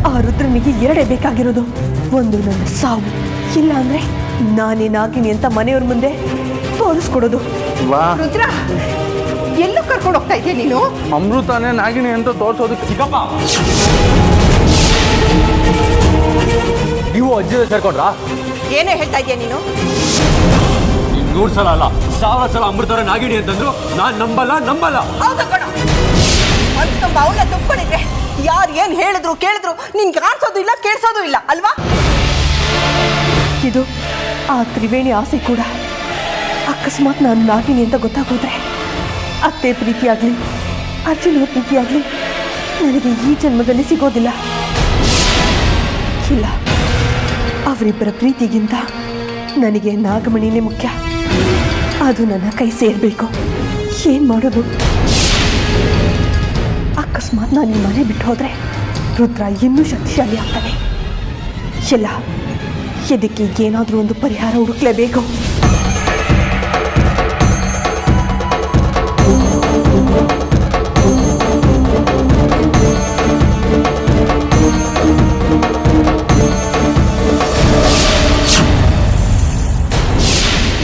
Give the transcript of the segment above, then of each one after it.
ಆ ರುದ್ರನಿಗೆ ಎರಡೇ ಬೇಕಾಗಿರೋದು. ಒಂದು ನನ್ನ ಸಾವು, ಇಲ್ಲ ಅಂದ್ರೆ ನಾನೇ ನಾಗಿನಿ ಅಂತ ಮನೆಯವ್ರ ಮುಂದೆ ತೋರಿಸ್ಕೊಡೋದು. ರುದ್ರ, ಎಲ್ಲೂ ಕರ್ಕೊಂಡು ಹೋಗ್ತಾ ಇದೆಯಾ ನೀನು? ಅಮೃತನೇ ನಾಗಿನಿ ಅಂತ ತೋರಿಸೋದಕ್ಕೆ. ಚಿಕ್ಕಪ್ಪ, ನೀವು ಅಜ್ಜಿ ಸೇರ್ಕೊಂಡ್ರಾ? ಏನೇ ಹೇಳ್ತಾ ಇದೆಯಾ ನೀನು? 100 ಸಲ ಅಲ್ಲ 1000 ಸಲ ಅಮೃತವ್ರ ನಾಗಿಣಿ ಅಂತಂದ್ರು ನಾನ್ ನಂಬಲ್ಲ. ಹೌದಾ ಕಣ, ಮನ್ಸ್ಕೊಂಬ ಅವಳ ತಪ್ಪಿದ್ರೆ ಯಾರು ಏನ್ ಹೇಳಿದ್ರು ಕೇಳಿದ್ರು ನಿನ್ ಕಾಣಿಸೋದು ಇಲ್ಲ, ಕೇಳಿಸೋದು ಇಲ್ಲ ಅಲ್ವಾ? ಇದು ಆ ತ್ರಿವೇಣಿ ಆಸೆ ಕೂಡ. ಅಕಸ್ಮಾತ್ ನಾನು ನಾಗಿನಿ ಅಂತ ಗೊತ್ತಾಗೋದ್ರೆ ಅತ್ತೆ ಪ್ರೀತಿಯಾಗ್ಲಿ ಅರ್ಜುನ ಪ್ರೀತಿಯಾಗ್ಲಿ ನನಗೆ ಈ ಜನ್ಮದಲ್ಲಿ ಸಿಗೋದಿಲ್ಲ. ಇಲ್ಲ, ಅವರಿಬ್ಬರ ಪ್ರೀತಿಗಿಂತ ನನಗೆ ನಾಗಮಣಿನೇ ಮುಖ್ಯ. ಅದು ನನ್ನ ಕೈ ಸೇರಬೇಕು. ಏನು ಮಾಡೋದು? ಅಕಸ್ಮಾತ್ ನಾನು ಈ ಮನೆ ಬಿಟ್ಟು ಹೋದರೆ ರುದ್ರ ಇನ್ನೂ ಶಕ್ತಿಶಾಲಿ ಆಗ್ತಾನೆ. ಇಲ್ಲ, ಇದಕ್ಕೆ ಏನಾದರೂ ಒಂದು ಪರಿಹಾರ ಹುಡುಕ್ಲೇಬೇಕು.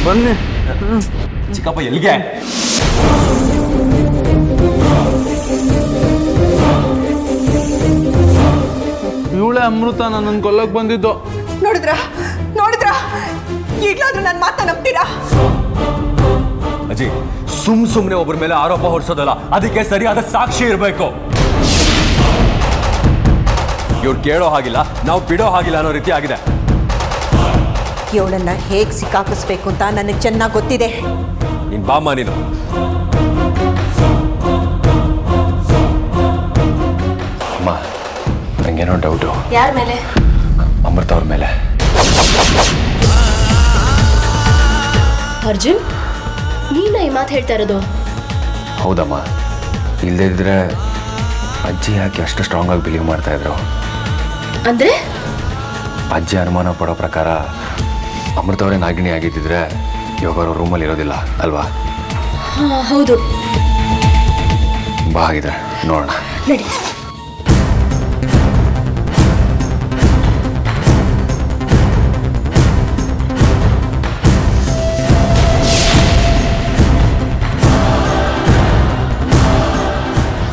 ಬನ್ನಿ. ಚಿಕ್ಕಪ್ಪ ಎಲ್ಲಿಗೆ? ಇವಳೆ ಅಮೃತ ನನ್ನನ್ನು ಕೊಲ್ಲಕ್ಕೆ ಬಂದಿದ್ದು. ನೋಡಿದ್ರ ಈಗಲಾದ್ರೂ ನನ್ನ ಮಾತನ್ನ ನಂಬ್ತೀರಾ? ಅಜ್ಜಿ, ಸುಮ್ನೆ ಒಬ್ಬರ ಮೇಲೆ ಆರೋಪ ಹೊರಿಸೋದಲ್ಲ, ಅದಕ್ಕೆ ಸರಿಯಾದ ಸಾಕ್ಷಿ ಇರಬೇಕು. ಇವ್ರು ಕೇಳೋ ಹಾಗಿಲ್ಲ, ನಾವು ಬಿಡೋ ಹಾಗಿಲ್ಲ ಅನ್ನೋ ರೀತಿ ಆಗಿದೆ. ಇವಳನ್ನ ಹೇಗೆ ಸಿಕ್ಕಾಕಿಸ್ಬೇಕು ಅಂತ ನನಗೆ ಚೆನ್ನಾಗಿ ಗೊತ್ತಿದೆ. ನೀನ್ ಬಾಮ್ಮ. ನೀನು ಅಮ್ಮ, ನಂಗೇನೋ ಡೌಟು. ಯಾರ ಮೇಲೆ? ಅಮೃತ ಅವ್ರ ಮೇಲೆ. ಅರ್ಜುನ್, ನೀನ ಈ ಮಾತು ಹೇಳ್ತಾ ಇರೋದು? ಹೌದಮ್ಮ, ಇಲ್ಲದೇ ಇದ್ರೆ ಅಜ್ಜಿ ಯಾಕೆ ಅಷ್ಟು ಸ್ಟ್ರಾಂಗ್ ಆಗಿ ಬಿಲೀವ್ ಮಾಡ್ತಾ ಇದ್ರು? ಅಂದ್ರೆ ಅಜ್ಜಿ ಅನುಮಾನ ಪಡೋ ಪ್ರಕಾರ ಅಮೃತ ಅವರೇ ನಾಗಿಣಿ ಆಗಿದ್ದಿದ್ರೆ ಇವಾಗ ಅವರು ರೂಮಲ್ಲಿ ಇರೋದಿಲ್ಲ ಅಲ್ವಾ? ಹೌದು. ಬಾ, ಹಾಗಿದ್ರೆ ನೋಡೋಣ. ನಡಿ.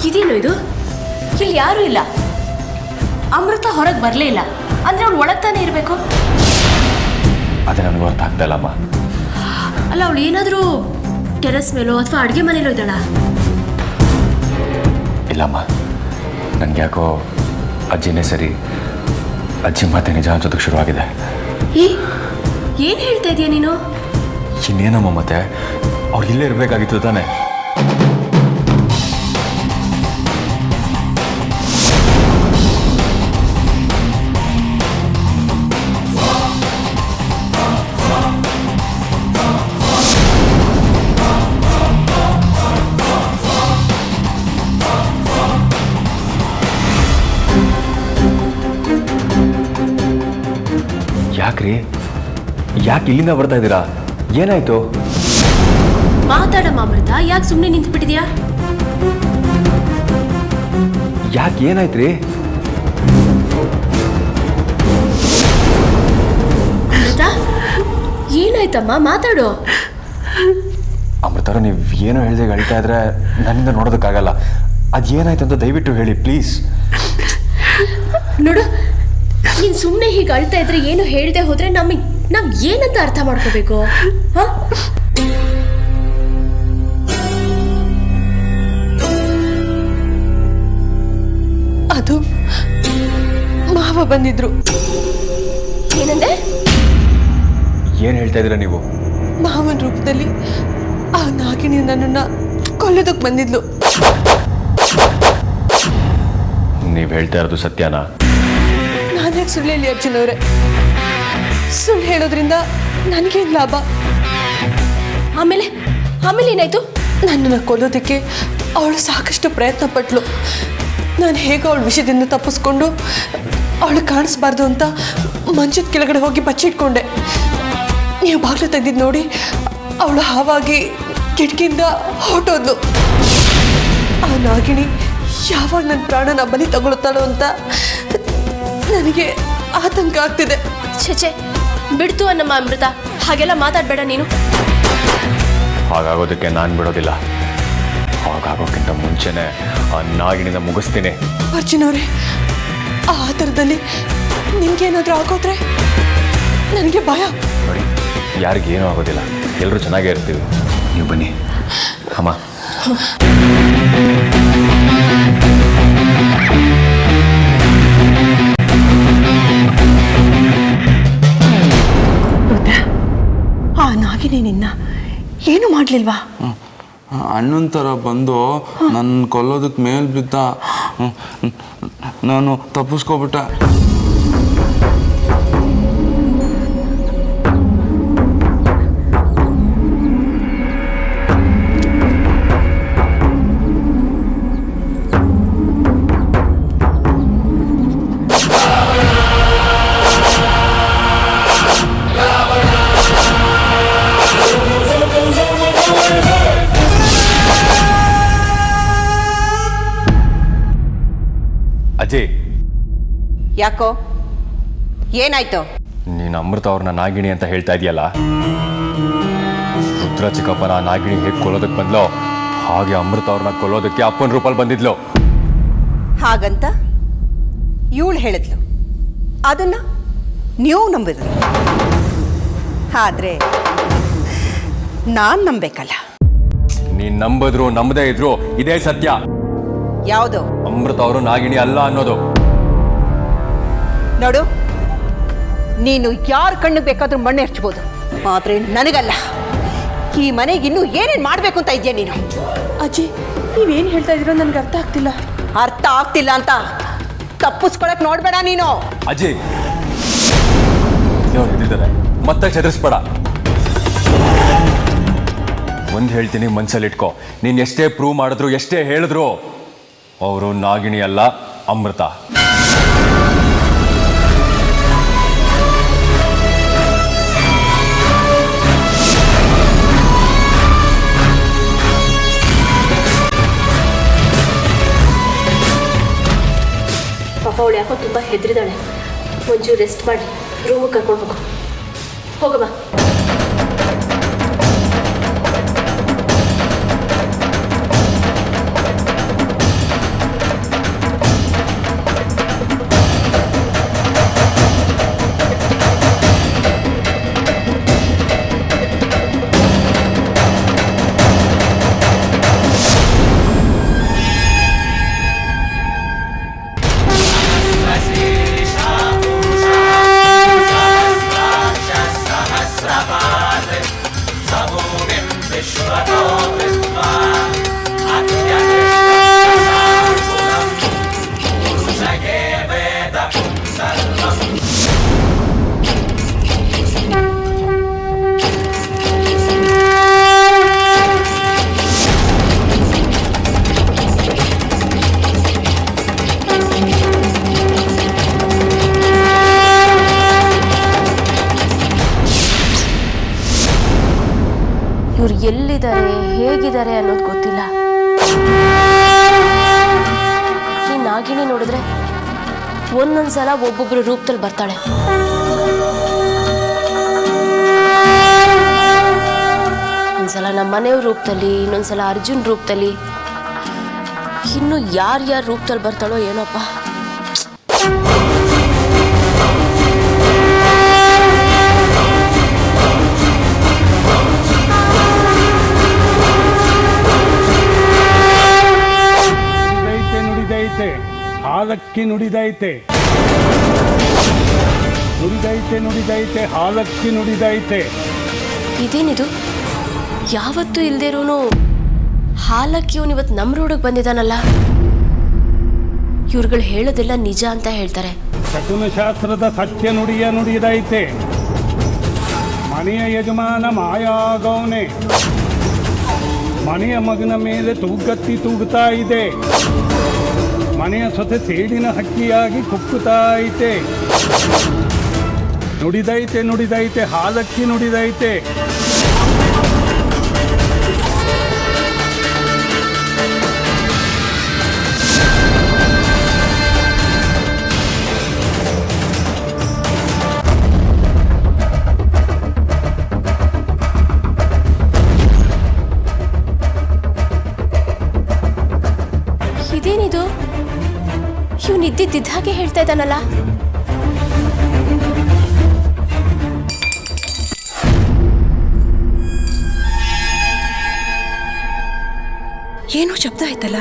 ಇದೇನು ಇದು? ಇಲ್ಲಿ ಯಾರೂ ಇಲ್ಲ. ಅಮೃತ ಹೊರಗೆ ಬರಲೇ ಇಲ್ಲ ಅಂದ್ರೆ ಅವಳು ಒಳಗೆ ತಾನೇ ಇರಬೇಕು. ಅದೇ ನನಗೂ ಅರ್ಥ ಆಗ್ತಾ ಇಲ್ಲಮ್ಮ. ಅಲ್ಲ, ಅವಳು ಏನಾದರೂ ಟೆರೆಸ್ ಮೇಲೋ ಅಥವಾ ಅಡುಗೆ ಮನೇಲೋ ಇದ್ದಾಳ? ಇಲ್ಲಮ್ಮ, ನನಗೆ ಯಾಕೋ ಅಜ್ಜಿನೇ ಸರಿ, ಅಜ್ಜಿ ಮತ್ತೆ ನಿಜ ಅನ್ಸೋದಕ್ಕೆ ಶುರುವಾಗಿದೆ. ಏನು ಹೇಳ್ತಾ ಇದೀಯ ನೀನು? ಇನ್ನೇನಮ್ಮ, ಮತ್ತೆ ಅವ್ರು ಇಲ್ಲೇ ಇರಬೇಕಾಗಿತ್ತು ತಾನೆ. ಯಾಕ್ರಿ, ಯಾಕೆ ಇಲ್ಲಿಂದ ಬರ್ತಾ ಇದ್ದೀರಾ? ಏನಾಯ್ತು? ಮಾತಾಡಮ್ಮ ಅಮೃತ, ಯಾಕೆ ಸುಮ್ಮನೆ ನಿಂತು ಬಿಟ್ಟಿದ್ಯಾ? ಯಾಕೆ, ಏನಾಯ್ತ್ರಿ? ಅಮೃತ, ಏನಾಯ್ತಮ್ಮ? ಮಾತಾಡು. ಅಮೃತರ, ನೀವು ಏನೋ ಹೇಳ್ದೆ ಅಳಿತಾ ಇದ್ರೆ ನನ್ನಿಂದ ನೋಡೋದಕ್ಕಾಗಲ್ಲ. ಅದೇನಾಯ್ತು ಅಂತ ದಯವಿಟ್ಟು ಹೇಳಿ ಪ್ಲೀಸ್. ನೋಡು, ನೀನು ಸುಮ್ಮನೆ ಹೀಗೆ ಅಳ್ತಾ ಇದ್ರೆ ಏನು ಹೇಳ್ದೆ ಹೋದ್ರೆ ನಾವು ಏನಂತ ಅರ್ಥ ಮಾಡ್ಕೋಬೇಕು? ಅದು ಮಾವ ಬಂದಿದ್ರು. ಏನಂದೆ? ಏನು ಹೇಳ್ತಾ ಇದ್ದೀರಾ ನೀವು? ಮಾವನ ರೂಪದಲ್ಲಿ ಆ ನಾಗಿಣಿ ನನ್ನನ್ನ ಕೊಲ್ಲೋದಕ್ಕೆ ಬಂದಿದ್ಲು. ನೀವು ಹೇಳ್ತಾ ಇರೋದು ಸತ್ಯನಾ? ನಾನೇ ಸುಳ್ಳು ಹೇಳಿ ಅರ್ಜುನ್ ಅವರೇ? ಸುಳ್ಳು ಹೇಳೋದ್ರಿಂದ ನನಗೇನು ಲಾಭ? ಆಮೇಲೆ ಏನಾಯ್ತು? ನನ್ನನ್ನು ಕೊಲ್ಲೋದಕ್ಕೆ ಅವಳು ಸಾಕಷ್ಟು ಪ್ರಯತ್ನ ಪಟ್ಲು. ನಾನು ಹೇಗೋ ಅವಳ ವಿಷಯದಿಂದ ತಪ್ಪಿಸ್ಕೊಂಡು ಅವಳು ಕಾಣಿಸ್ಬಾರ್ದು ಅಂತ ಮಂಚದ ಕೆಳಗಡೆ ಹೋಗಿ ಬಚ್ಚಿಟ್ಕೊಂಡೆ. ನೀವು ಬಾಗಿಲು ತೆಗೆದಿದ್ದು ನೋಡಿ ಅವಳು ಹಾವಾಗಿ ಕಿಟಕಿಯಿಂದ ಹೊರಟೋದ್ಲು. ಆ ನಾಗಿಣಿ ಯಾವಾಗ ನನ್ನ ಪ್ರಾಣನ ಬಲಿ ತಗೊಳ್ತಾಳೋ ಅಂತ ನನಗೆ ಆತಂಕ ಆಗ್ತಿದೆ. ಛೆ ಬಿಡ್ತು ಅನ್ನಮ್ಮ ಅಮೃತ, ಹಾಗೆಲ್ಲ ಮಾತಾಡಬೇಡ ನೀನು. ಹಾಗಾಗೋದಕ್ಕೆ ನಾನು ಬಿಡೋದಿಲ್ಲ. ಹಾಗಾಗೋಕ್ಕಿಂತ ಮುಂಚೆನೆ ಆ ನಾಗಿಣಿನ ಮುಗಿಸ್ತೀನಿ. ಅರ್ಜುನ್ ಅವರೇ, ಆ ಥರದಲ್ಲಿ ನಿಮ್ಗೇನಾದ್ರೂ ಆಗೋದ್ರೆ ನನಗೆ ಭಯ. ನೋಡಿ, ಯಾರಿಗೇನೂ ಆಗೋದಿಲ್ಲ, ಎಲ್ಲರೂ ಚೆನ್ನಾಗೇ ಇರ್ತೀವಿ. ನೀವು ಬನ್ನಿ ಅಮ್ಮ. ಆ ನಾಗಿನಿ ನಿನ್ನ ಏನು ಮಾಡ್ಲಿಲ್ವಾ? ಅಣ್ಣನ ಥರ ಬಂದು ನನ್ನ ಕೊಲ್ಲೋದಕ್ಕೆ ಮೇಲ್ ಬಿದ್ದ. ನಾನು ತಪ್ಪಿಸ್ಕೊಬಿಟ್ಟೆ. ಅಜಯ್, ಯಾಕೋ ಏನಾಯ್ತು? ನೀನು ಅಮೃತ ಅವ್ರನ್ನ ನಾಗಿಣಿ ಅಂತ ಹೇಳ್ತಾ ಇದೆಯಲ್ಲ, ರುದ್ರ ಚಿಕ್ಕಪ್ಪನ ನಾಗಿಣಿ ಹೇಗೆ ಕೊಲ್ಲೋದಕ್ಕೆ ಬಂದ್ಲೋ ಹಾಗೆ ಅಮೃತ ಅವ್ರನ್ನ ಕೊಲ್ಲೋದಕ್ಕೆ ಅಪ್ಪನ ರೂಪಲ್ಲಿ ಬಂದಿದ್ಲು. ಹಾಗಂತ ಇವಳು ಹೇಳಿದ್ಲು, ಅದನ್ನ ನೀವು ನಂಬಿದ್ರು. ಆದ್ರೆ ನಾನ್ ನಂಬೇಕಲ್ಲ. ನೀನ್ ನಂಬಿದ್ರು ನಂಬದೇ ಇದ್ರು ಇದೇ ಸತ್ಯ. ಯಾವುದು? ಅಮೃತ ಅವರು ನಾಗಿಣಿ ಅಲ್ಲ ಅನ್ನೋದು. ನೋಡು, ನೀನು ಯಾರ ಕಣ್ಣು ಬೇಕಾದ್ರೂ ಮಣ್ಣು ಎರಚ್ಬೋದು, ಆದ್ರೆ ನನಗಲ್ಲ. ಈ ಮನೆಗೆ ಇನ್ನೂ ಏನೇನು ಮಾಡಬೇಕು ಅಂತ ಇದೆಯಾ ನೀನು? ಅಜ್ಜಿ, ನೀವೇನು ಹೇಳ್ತಾ ಇದ್ದೀರೋ ನನಗೆ ಅರ್ಥ ಆಗ್ತಿಲ್ಲ. ಅರ್ಥ ಆಗ್ತಿಲ್ಲ ಅಂತ ತಪ್ಪಿಸ್ಕೊಳಕ್ ನೋಡ್ಬೇಡ ನೀನು. ಅಜಯ್, ನೀವು ಇದ್ದಿದ್ದಾರೆ ಮತ್ತೆ ಚದರಿಸ್ಬೇಡ. ಒಂದು ಹೇಳ್ತೀನಿ, ಮನ್ಸಲ್ಲಿಟ್ಕೋ. ನೀನು ಎಷ್ಟೇ ಪ್ರೂವ್ ಮಾಡಿದ್ರು ಎಷ್ಟೇ ಹೇಳಿದ್ರು ಅವರು ನಾಗಿಣಿ ಅಲ್ಲ, ಅಮೃತ. ಪಾಪ ಅವಳು ಯಾಕೋ ತುಂಬ ಹೆದರಿದಾಳೆ. ಒಂಚೂರು ರೆಸ್ಟ್ ಮಾಡಿ ರೂಮಿಗೆ ಕರ್ಕೊಂಡು ಹೋಗಮ್ಮ. ಇವ್ರು ಎಲ್ಲಿದ್ದಾರೆ, ಹೇಗಿದ್ದಾರೆ ಅನ್ನೋದು ಗೊತ್ತಿಲ್ಲ. ಈ ನಾಗಿಣಿ ನೋಡಿದ್ರೆ ಒಂದೊಂದ್ಸಲ ಒಬ್ಬೊಬ್ರು ರೂಪದಲ್ಲಿ ಬರ್ತಾಳೆ. ಒಂದ್ಸಲ ನಮ್ಮ ಮನೆಯವ್ರ ರೂಪದಲ್ಲಿ, ಇನ್ನೊಂದ್ಸಲ ಅರ್ಜುನ್ ರೂಪದಲ್ಲಿ, ಇನ್ನು ಯಾರ್ಯಾರ ರೂಪದಲ್ಲಿ ಬರ್ತಾಳೋ ಏನಪ್ಪ. ಹಾಲಕ್ಕಿ ನುಡಿದೈತೆ, ನುಡಿದೈತೆ ನುಡಿದೈತೆ, ಹಾಲಕ್ಕಿ ನುಡಿದೈತೆ. ಇದೇನಿದು? ಯಾವತ್ತೂ ಇಲ್ದೇರೋನು ಹಾಲಕ್ಕಿ ಇವನು ಇವತ್ತು ನಮ್ಮ ರೋಡಿಗೆ ಬಂದಿದ್ದಾನಲ್ಲ. ಇವ್ರುಗಳು ಹೇಳೋದೆಲ್ಲ ನಿಜ ಅಂತ ಹೇಳ್ತಾರೆ. ಶಕುನ ಶಾಸ್ತ್ರದ ಸತ್ಯ ನುಡಿಯ ನುಡಿದೈತೆ. ಮನೆಯ ಯಜಮಾನ ಮಾಯಾಗೌನೆ ಮನೆಯ ಮಗನ ಮೇಲೆ ತೂಗತ್ತಿ ತೂಗುತ್ತಾ ಇದೆ. ಮನೆಯ ಸೊತೆ ಸೇಡಿನ ಹಕ್ಕಿಯಾಗಿ ಕುಕ್ಕುತ್ತಾ ಐತೆ. ನುಡಿದೈತೆ ನುಡಿದೈತೆ, ಹಾಲಕ್ಕಿ ನುಡಿದೈತೆ. ಇದ್ದಿದ್ದ ಹಾಗೆ ಹೇಳ್ತಾ ಇದ್ದಾನಲ್ಲ. ಏನೋ ಶಬ್ದ ಆಯ್ತಲ್ಲ.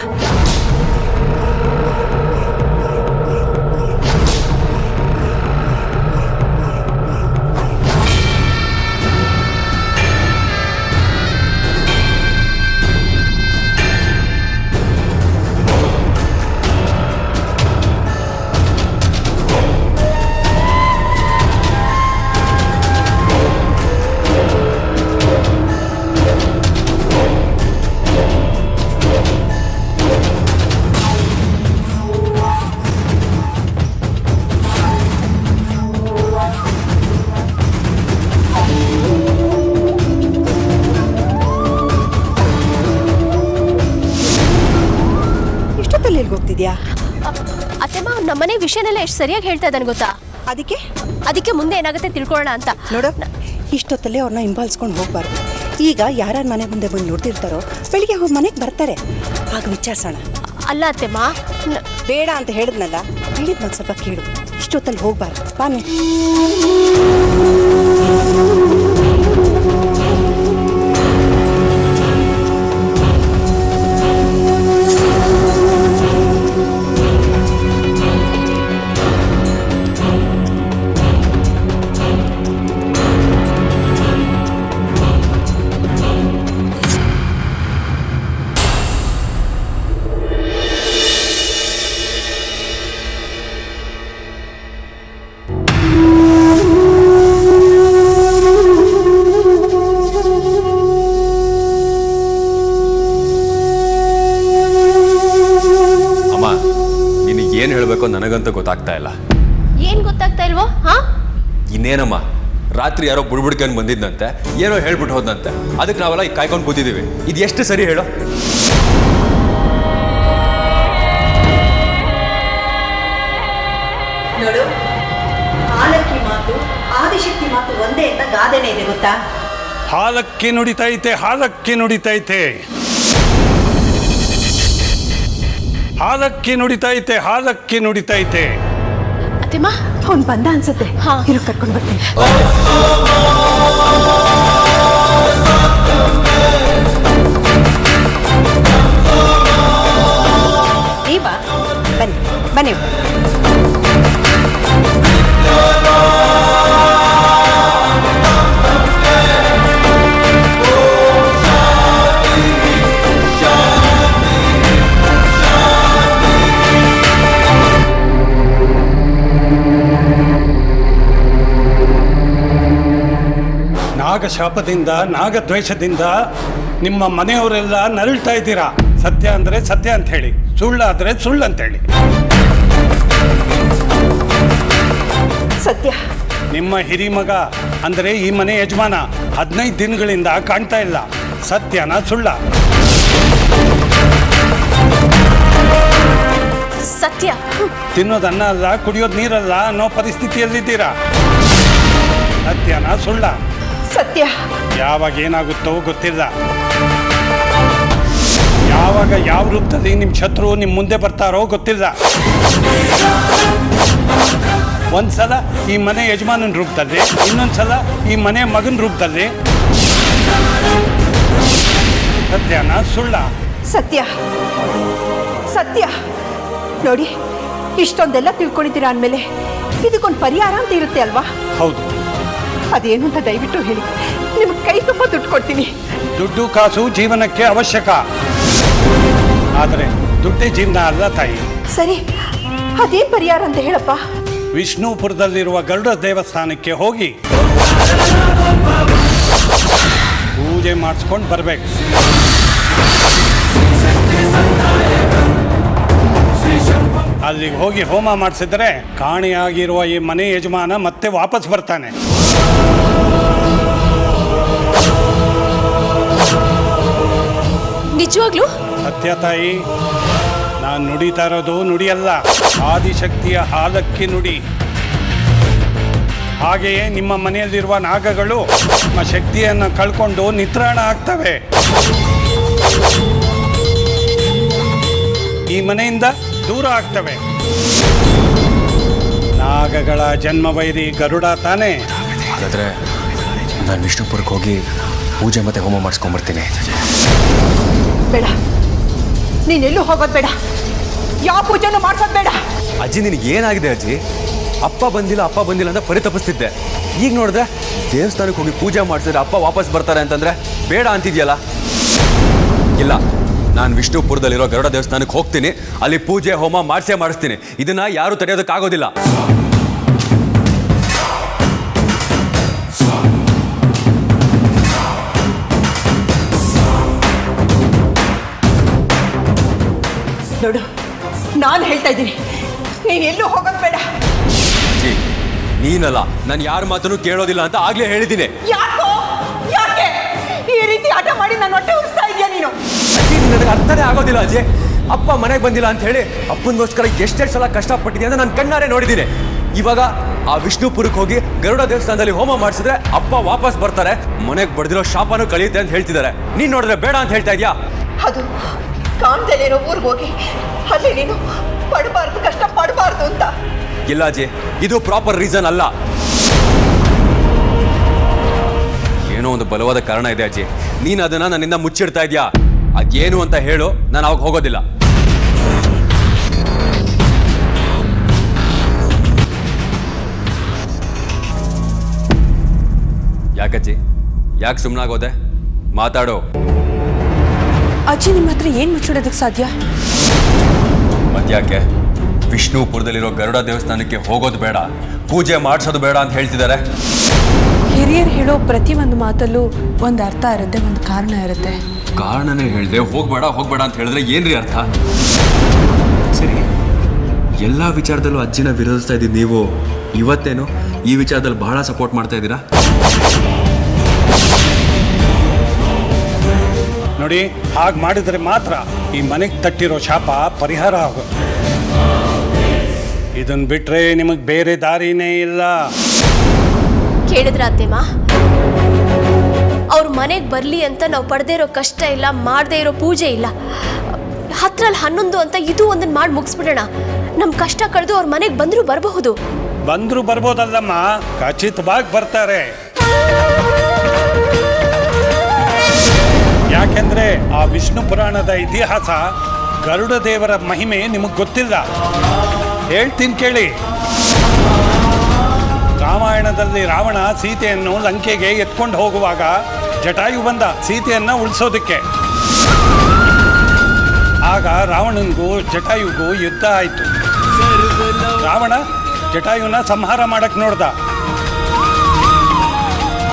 ಹೋಗ್ತಿದ್ಯಾ? ಅತ್ತೆಮ್ಮ ನಮ್ಮನೆ ವಿಷಯನೆಲ್ಲ ಎಷ್ಟು ಸರಿಯಾಗಿ ಹೇಳ್ತಾ ಇದ್ದಾನೆ ಗೊತ್ತಾ? ಅದಕ್ಕೆ ಮುಂದೆ ಏನಾಗುತ್ತೆ ತಿಳ್ಕೊಳ್ಳೋಣ ಅಂತ. ನೋಡು, ಇಷ್ಟೊತ್ತಲ್ಲೇ ಅವ್ರನ್ನ ಹಿಂಬಾಲಿಸ್ಕೊಂಡು ಹೋಗ್ಬಾರ್ದು. ಈಗ ಯಾರ್ಯಾರ ಮನೆ ಮುಂದೆ ಬಂದು ನೋಡ್ತಿರ್ತಾರೋ ಬೆಳಿಗ್ಗೆ ಅವ್ರ ಮನೆಗೆ ಬರ್ತಾರೆ, ಆಗ ವಿಚಾರಿಸೋಣ. ಅಲ್ಲ ಅತ್ತೆಮ್ಮ, ಬೇಡ ಅಂತ ಹೇಳಿದ್ನಲ್ಲ, ಹೇಳಿದ್ ಮತ್ತೆ ಸ್ವಲ್ಪ ಕೇಳು. ಇಷ್ಟೊತ್ತಲ್ಲಿ ಹೋಗ್ಬಾರ್ದು. ಬಾನೆ ಏನು ಹೇಳಬೇಕು ನನಗಂತೂ ಗೊತ್ತಾಗ್ತಾ ಇಲ್ಲ. ಏನ್ ಗೊತ್ತಾಗ್ತಾ ಇಲ್ವೋ? ಹಾ, ಇನ್ನೇನಮ್ಮ, ರಾತ್ರಿ ಯಾರೋ ಬುಡ್ಬುಡ್ಕೊಂಡು ಬಂದಿದ್ದಂತೆ, ಏನೋ ಹೇಳ್ಬಿಟ್ಟು ಹೋದಂತೆ. ಅದಕ್ಕೆ ನಾವೆಲ್ಲ ಈಗ ಕಾಯ್ಕೊಂಡು ಕೂತಿದ್ದೀವಿ. ಇದು ಎಷ್ಟು ಸರಿ ಹೇಳೋ? ನೋಡು, ಹಾಲಕ್ಕಿ ಮಾತು ಆದಿಶಕ್ತಿ ಮಾತು ಒಂದೇ ಅಂತ ಗಾದೆನೇ ಇದೆ ಗೊತ್ತಾ? ಹಾಲಕ್ಕಿ ನುಡಿತೈತೆ, ಹಾಲಕ್ಕಿ ನುಡಿತೈತೆ, ಹಾಲಕ್ಕಿ ನುಡಿತೈತೆ, ಹಾಲಕ್ಕಿ ನುಡಿತೈತೆ. ಅತ್ತೆಮ್ಮ, ಅವ್ನು ಬಂದ ಅನ್ಸುತ್ತೆ. ಹಾ, ಇರು, ಕರ್ಕೊಂಡು ಬರ್ತೀನಿ. ನೀವಾ ಬನ್ನಿ ಬನ್ನಿ. ನಾಗಶಾಪದಿಂದ, ನಾಗದ್ವೇಷದಿಂದ ನಿಮ್ಮ ಮನೆಯವರೆಲ್ಲ ನರಳ್ತಾ ಇದ್ದೀರಾ. ಸತ್ಯ ಅಂದರೆ ಸತ್ಯ ಅಂತ ಹೇಳಿ, ಸುಳ್ಳಾದರೆ ಸುಳ್ಳು ಅಂತೇಳಿ. ಸತ್ಯ. ನಿಮ್ಮ ಹಿರಿಮಗ ಅಂದರೆ ಈ ಮನೆ ಯಜಮಾನ 15 ದಿನಗಳಿಂದ ಕಾಣ್ತಾ ಇಲ್ಲ. ಸತ್ಯನ ಸುಳ್ಳ? ಸತ್ಯ. ತಿನ್ನೋದನ್ನ ಅಲ್ಲ, ಕುಡಿಯೋದು ನೀರಲ್ಲ ಅನ್ನೋ ಪರಿಸ್ಥಿತಿಯಲ್ಲಿದ್ದೀರಾ. ಸತ್ಯನ ಸುಳ್ಳ? ಸತ್ಯ. ಯಾವಾಗ ಏನಾಗುತ್ತೋ ಗೊತ್ತಿಲ್ಲ. ಯಾವಾಗ ಯಾವ ರೂಪದಲ್ಲಿ ನಿಮ್ಮ ಶತ್ರು ನಿಮ್ಮ ಮುಂದೆ ಬರ್ತಾರೋ ಗೊತ್ತಿಲ್ಲ. ಒಂದ್ಸಲ ಈ ಮನೆ ಯಜಮಾನನ ರೂಪದಲ್ಲಿ, ಇನ್ನೊಂದ್ಸಲ ಈ ಮನೆ ಮಗನ ರೂಪದಲ್ಲಿ. ಸತ್ಯನ ಸುಳ್ಳ? ಸತ್ಯ. ಸತ್ಯ. ನೋಡಿ, ಇಷ್ಟೊಂದೆಲ್ಲ ತಿಳ್ಕೊಂಡಿದ್ದೀರಾ ಅಂದಮೇಲೆ ಇದಕ್ಕೊಂದು ಪರಿಹಾರ ಅಂತ ಇರುತ್ತೆ ಅಲ್ವಾ? ಹೌದು. ಅದೇನು ಅಂತ ದಯವಿಟ್ಟು ಹೇಳಿ, ನಿಮ್ಗೆ ಕೈ ತುಂಬ ದುಡ್ಡು ಕೊಡ್ತೀನಿ. ದುಡ್ಡು ಕಾಸು ಜೀವನಕ್ಕೆ ಅವಶ್ಯಕ, ಆದರೆ ದುಡ್ಡೇ ಜೀವನ ಅಲ್ಲ ತಾಯಿ. ಸರಿ, ಅದೇನು ಪರಿಹಾರ ಅಂತ ಹೇಳಪ್ಪ. ವಿಷ್ಣುಪುರದಲ್ಲಿರುವ ಗರುಡ ದೇವಸ್ಥಾನಕ್ಕೆ ಹೋಗಿ ಪೂಜೆ ಮಾಡಿಸ್ಕೊಂಡು ಬರಬೇಕು. ಅಲ್ಲಿಗೆ ಹೋಗಿ ಹೋಮ ಮಾಡಿಸಿದ್ರೆ ಕಾಣೆಯಾಗಿರುವ ಈ ಮನೆ ಯಜಮಾನ ಮತ್ತೆ ವಾಪಸ್ ಬರ್ತಾನೆ. ನಿಜವಾಗ್ಲೂ? ಸತ್ಯ ತಾಯಿ, ನಾನು ನುಡಿತಾ ಇರೋದು ನುಡಿಯಲ್ಲ, ಆದಿಶಕ್ತಿಯ ಹಾಲಕ್ಕಿ ನುಡಿ. ಹಾಗೆಯೇ ನಿಮ್ಮ ಮನೆಯಲ್ಲಿರುವ ನಾಗಗಳು ನಿಮ್ಮ ಶಕ್ತಿಯನ್ನು ಕಳ್ಕೊಂಡು ನಿತ್ರಾಣ ಆಗ್ತವೆ. ಈ ಮನೆಯಿಂದ ದೂರ ಆಗ್ತವೆ. ನಾಗಗಳ ಜನ್ಮವೈರಿ ಗರುಡ ತಾನೇ? ಹಾಗಾದರೆ ನಾನು ವಿಷ್ಣುಪುರಕ್ಕೆ ಹೋಗಿ ಪೂಜೆ ಮತ್ತು ಹೋಮ ಮಾಡಿಸ್ಕೊಂಬರ್ತೀನಿ. ಬೇಡ, ನೀನೆಲ್ಲೂ ಹೋಗೋದು ಬೇಡ, ಯಾವ ಪೂಜೆನೂ ಮಾಡ್ಸೋದು ಬೇಡ. ಅಜ್ಜಿ ನಿನಗೆ ಏನಾಗಿದೆ ಅಜ್ಜಿ? ಅಪ್ಪ ಬಂದಿಲ್ಲ ಅಂತ ಪರಿತಪಿಸ್ತಿದ್ದೆ. ಈಗ ನೋಡಿದ್ರೆ ದೇವಸ್ಥಾನಕ್ಕೆ ಹೋಗಿ ಪೂಜೆ ಮಾಡಿಸಿದ್ರೆ ಅಪ್ಪ ವಾಪಸ್ ಬರ್ತಾರೆ ಅಂತಂದ್ರೆ ಬೇಡ ಅಂತಿದ್ಯಲ್ಲ. ಇಲ್ಲ, ನಾನು ವಿಷ್ಣುಪುರದಲ್ಲಿರೋ ಗರುಡ ದೇವಸ್ಥಾನಕ್ಕೆ ಹೋಗ್ತೀನಿ, ಅಲ್ಲಿ ಪೂಜೆ ಹೋಮ ಮಾಡಿಸ್ತೀನಿ. ಇದನ್ನ ಯಾರು ತಡೆಯೋದಕ್ಕಾಗೋದಿಲ್ಲ. ನೋಡು, ನಾನು ಹೇಳ್ತಾ ಇದ್ದೀನಿ, ನೀನೆಲ್ಲೂ ಹೋಗೋದು ಬೇಡ. ಅಜ್ಜಿ, ನೀನಲ್ಲ, ನಾನು ಯಾರ ಮಾತನ್ನು ಕೇಳೋದಿಲ್ಲ ಅಂತ ಆಗ್ಲೇ ಹೇಳಿದ್ದೀನಿ. ಯಾಕೆ ಈ ರೀತಿ ಆಟ ಮಾಡಿ ನನ್ನ ಹೊಟ್ಟೆ ಉರಿಸ್ತಾ ಇದೆಯಾ ನೀನು? ಅಜ್ಜಿ, ನನಗೆ ಅರ್ಥನೇ ಆಗೋದಿಲ್ಲ ಅಜ್ಜಿ. ಅಪ್ಪ ಮನೆಗೆ ಬಂದಿಲ್ಲ ಅಂತ ಹೇಳಿ ಅಪ್ಪನಿಗೋಸ್ಕರ ಎಷ್ಟೆಷ್ಟು ಸಲ ಕಷ್ಟಪಟ್ಟಿದೆ ಅಂತ ನಾನು ಕಣ್ಣಾರೆ ನೋಡಿದ್ದೀನಿ. ಇವಾಗ ಆ ವಿಷ್ಣುಪುರಕ್ಕೆ ಹೋಗಿ ಗರುಡ ದೇವಸ್ಥಾನದಲ್ಲಿ ಹೋಮ ಮಾಡಿಸಿದ್ರೆ ಅಪ್ಪ ವಾಪಸ್ ಬರ್ತಾರೆ, ಮನೆಗೆ ಬಡ್ದಿರೋ ಶಾಪನೂ ಕಳೆಯುತ್ತೆ ಅಂತ ಹೇಳ್ತಿದ್ದಾರೆ. ನೀನು ನೋಡಿದ್ರೆ ಬೇಡ ಅಂತ ಹೇಳ್ತಾ ಇದೆಯಾ? ಅದು ಕಾಣ್ದಲ್ಲಿರೋ ಊರಿಗೆ ಹೋಗಿ ಅಲ್ಲಿ ನೀನು ಪಡಬಾರ್ದು, ಕಷ್ಟ ಪಡಬಾರ್ದು ಅಂತ. ಇಲ್ಲ ಅಜ್ಜಿ, ಇದು ಪ್ರಾಪರ್ ರೀಸನ್ ಅಲ್ಲ. ಏನೋ ಒಂದು ಬಲವಾದ ಕಾರಣ ಇದೆ ಅಜ್ಜಿ. ನೀನು ಅದನ್ನ ನನ್ನಿಂದ ಮುಚ್ಚಿಡ್ತಾ ಇದೆಯಾ? ಅದೇನು ಅಂತ ಹೇಳು, ನಾನು ಅವಾಗ ಹೋಗೋದಿಲ್ಲ. ಯಾಕಜ್ಜಿ, ಯಾಕೆ ಸುಮ್ಮನಾಗೋದೆ? ಮಾತಾಡೋ. ಅಜ್ಜಿ ನಿಮ್ಮ ಹತ್ರ ಏನು ಮುಚ್ಚಿಡೋದಕ್ಕೆ ಸಾಧ್ಯ? ಮತ್ಯಾಕೆ ವಿಷ್ಣುಪುರದಲ್ಲಿರೋ ಗರುಡ ದೇವಸ್ಥಾನಕ್ಕೆ ಹೋಗೋದು ಬೇಡ, ಪೂಜೆ ಮಾಡಿಸೋದು ಬೇಡ ಅಂತ ಹೇಳ್ತಿದ್ದಾರೆ? ಹಿರಿಯರು ಹೇಳೋ ಪ್ರತಿಯೊಂದು ಮಾತಲ್ಲೂ ಒಂದು ಅರ್ಥ ಇರುತ್ತೆ, ಒಂದು ಕಾರಣ ಇರುತ್ತೆ. ಕಾರಣನೇ ಹೇಳಿದೆ ಹೋಗ್ಬೇಡ ಅಂತ ಹೇಳಿದ್ರೆ ಏನ್ರಿ ಅರ್ಥ? ಸರಿ, ಎಲ್ಲ ವಿಚಾರದಲ್ಲೂ ಅಜ್ಜಿನ ವಿರೋಧಿಸ್ತಾ ಇದ್ದೀವಿ ನೀವು, ಇವತ್ತೇನು ಈ ವಿಚಾರದಲ್ಲಿ ಬಹಳ ಸಪೋರ್ಟ್ ಮಾಡ್ತಾ ಇದ್ದೀರಾ? ನೋಡಿ, ಹಾಗೆ ಮಾಡಿದರೆ ಮಾತ್ರ ಈ ಮನೆಗೆ ತಟ್ಟಿರೋ ಶಾಪ ಪರಿಹಾರ ಆಗುತ್ತೆ. ಇದನ್ನು ಬಿಟ್ಟರೆ ನಿಮಗೆ ಬೇರೆ ದಾರಿನೇ ಇಲ್ಲ. ಕೇಳಿದ್ರ ಅತ್ತೆಮ್ಮ, ಅವ್ರ ಮನೆಗೆ ಬರಲಿ ಅಂತ ನಾವು ಪಡೆದೇ ಇರೋ ಕಷ್ಟ ಇಲ್ಲ, ಮಾಡದೇ ಇರೋ ಪೂಜೆ ಇಲ್ಲ. 10ರಲ್ಲಿ 11 ಅಂತ ಇದು ಒಂದನ್ನು ಮಾಡಿ ಮುಗಿಸ್ಬಿಡೋಣ. ನಮ್ಮ ಕಷ್ಟ ಕಳೆದು ಅವ್ರ ಮನೆಗೆ ಬಂದರೂ ಬರಬಹುದು. ಬಂದರೂ ಬರ್ಬೋದಲ್ಲಮ್ಮ, ಖಚಿತವಾಗಿ ಬರ್ತಾರೆ. ಯಾಕೆಂದ್ರೆ ಆ ವಿಷ್ಣು ಪುರಾಣದ ಇತಿಹಾಸ, ಗರುಡ ದೇವರ ಮಹಿಮೆ ನಿಮಗೆ ಗೊತ್ತಿಲ್ಲ. ಹೇಳ್ತೀನಿ ಕೇಳಿ. ರಾಮಾಯಣದಲ್ಲಿ ರಾವಣ ಸೀತೆಯನ್ನು ಲಂಕೆಗೆ ಎತ್ಕೊಂಡು ಹೋಗುವಾಗ ಜಟಾಯು ಬಂದ ಸೀತೆಯನ್ನ ಉಳಿಸೋದಕ್ಕೆ. ಆಗ ರಾವಣನಿಗೂ ಜಟಾಯುಗೂ ಯುದ್ಧ ಆಯಿತು. ರಾವಣ ಜಟಾಯುನ ಸಂಹಾರ ಮಾಡಕ್ ನೋಡ್ದ,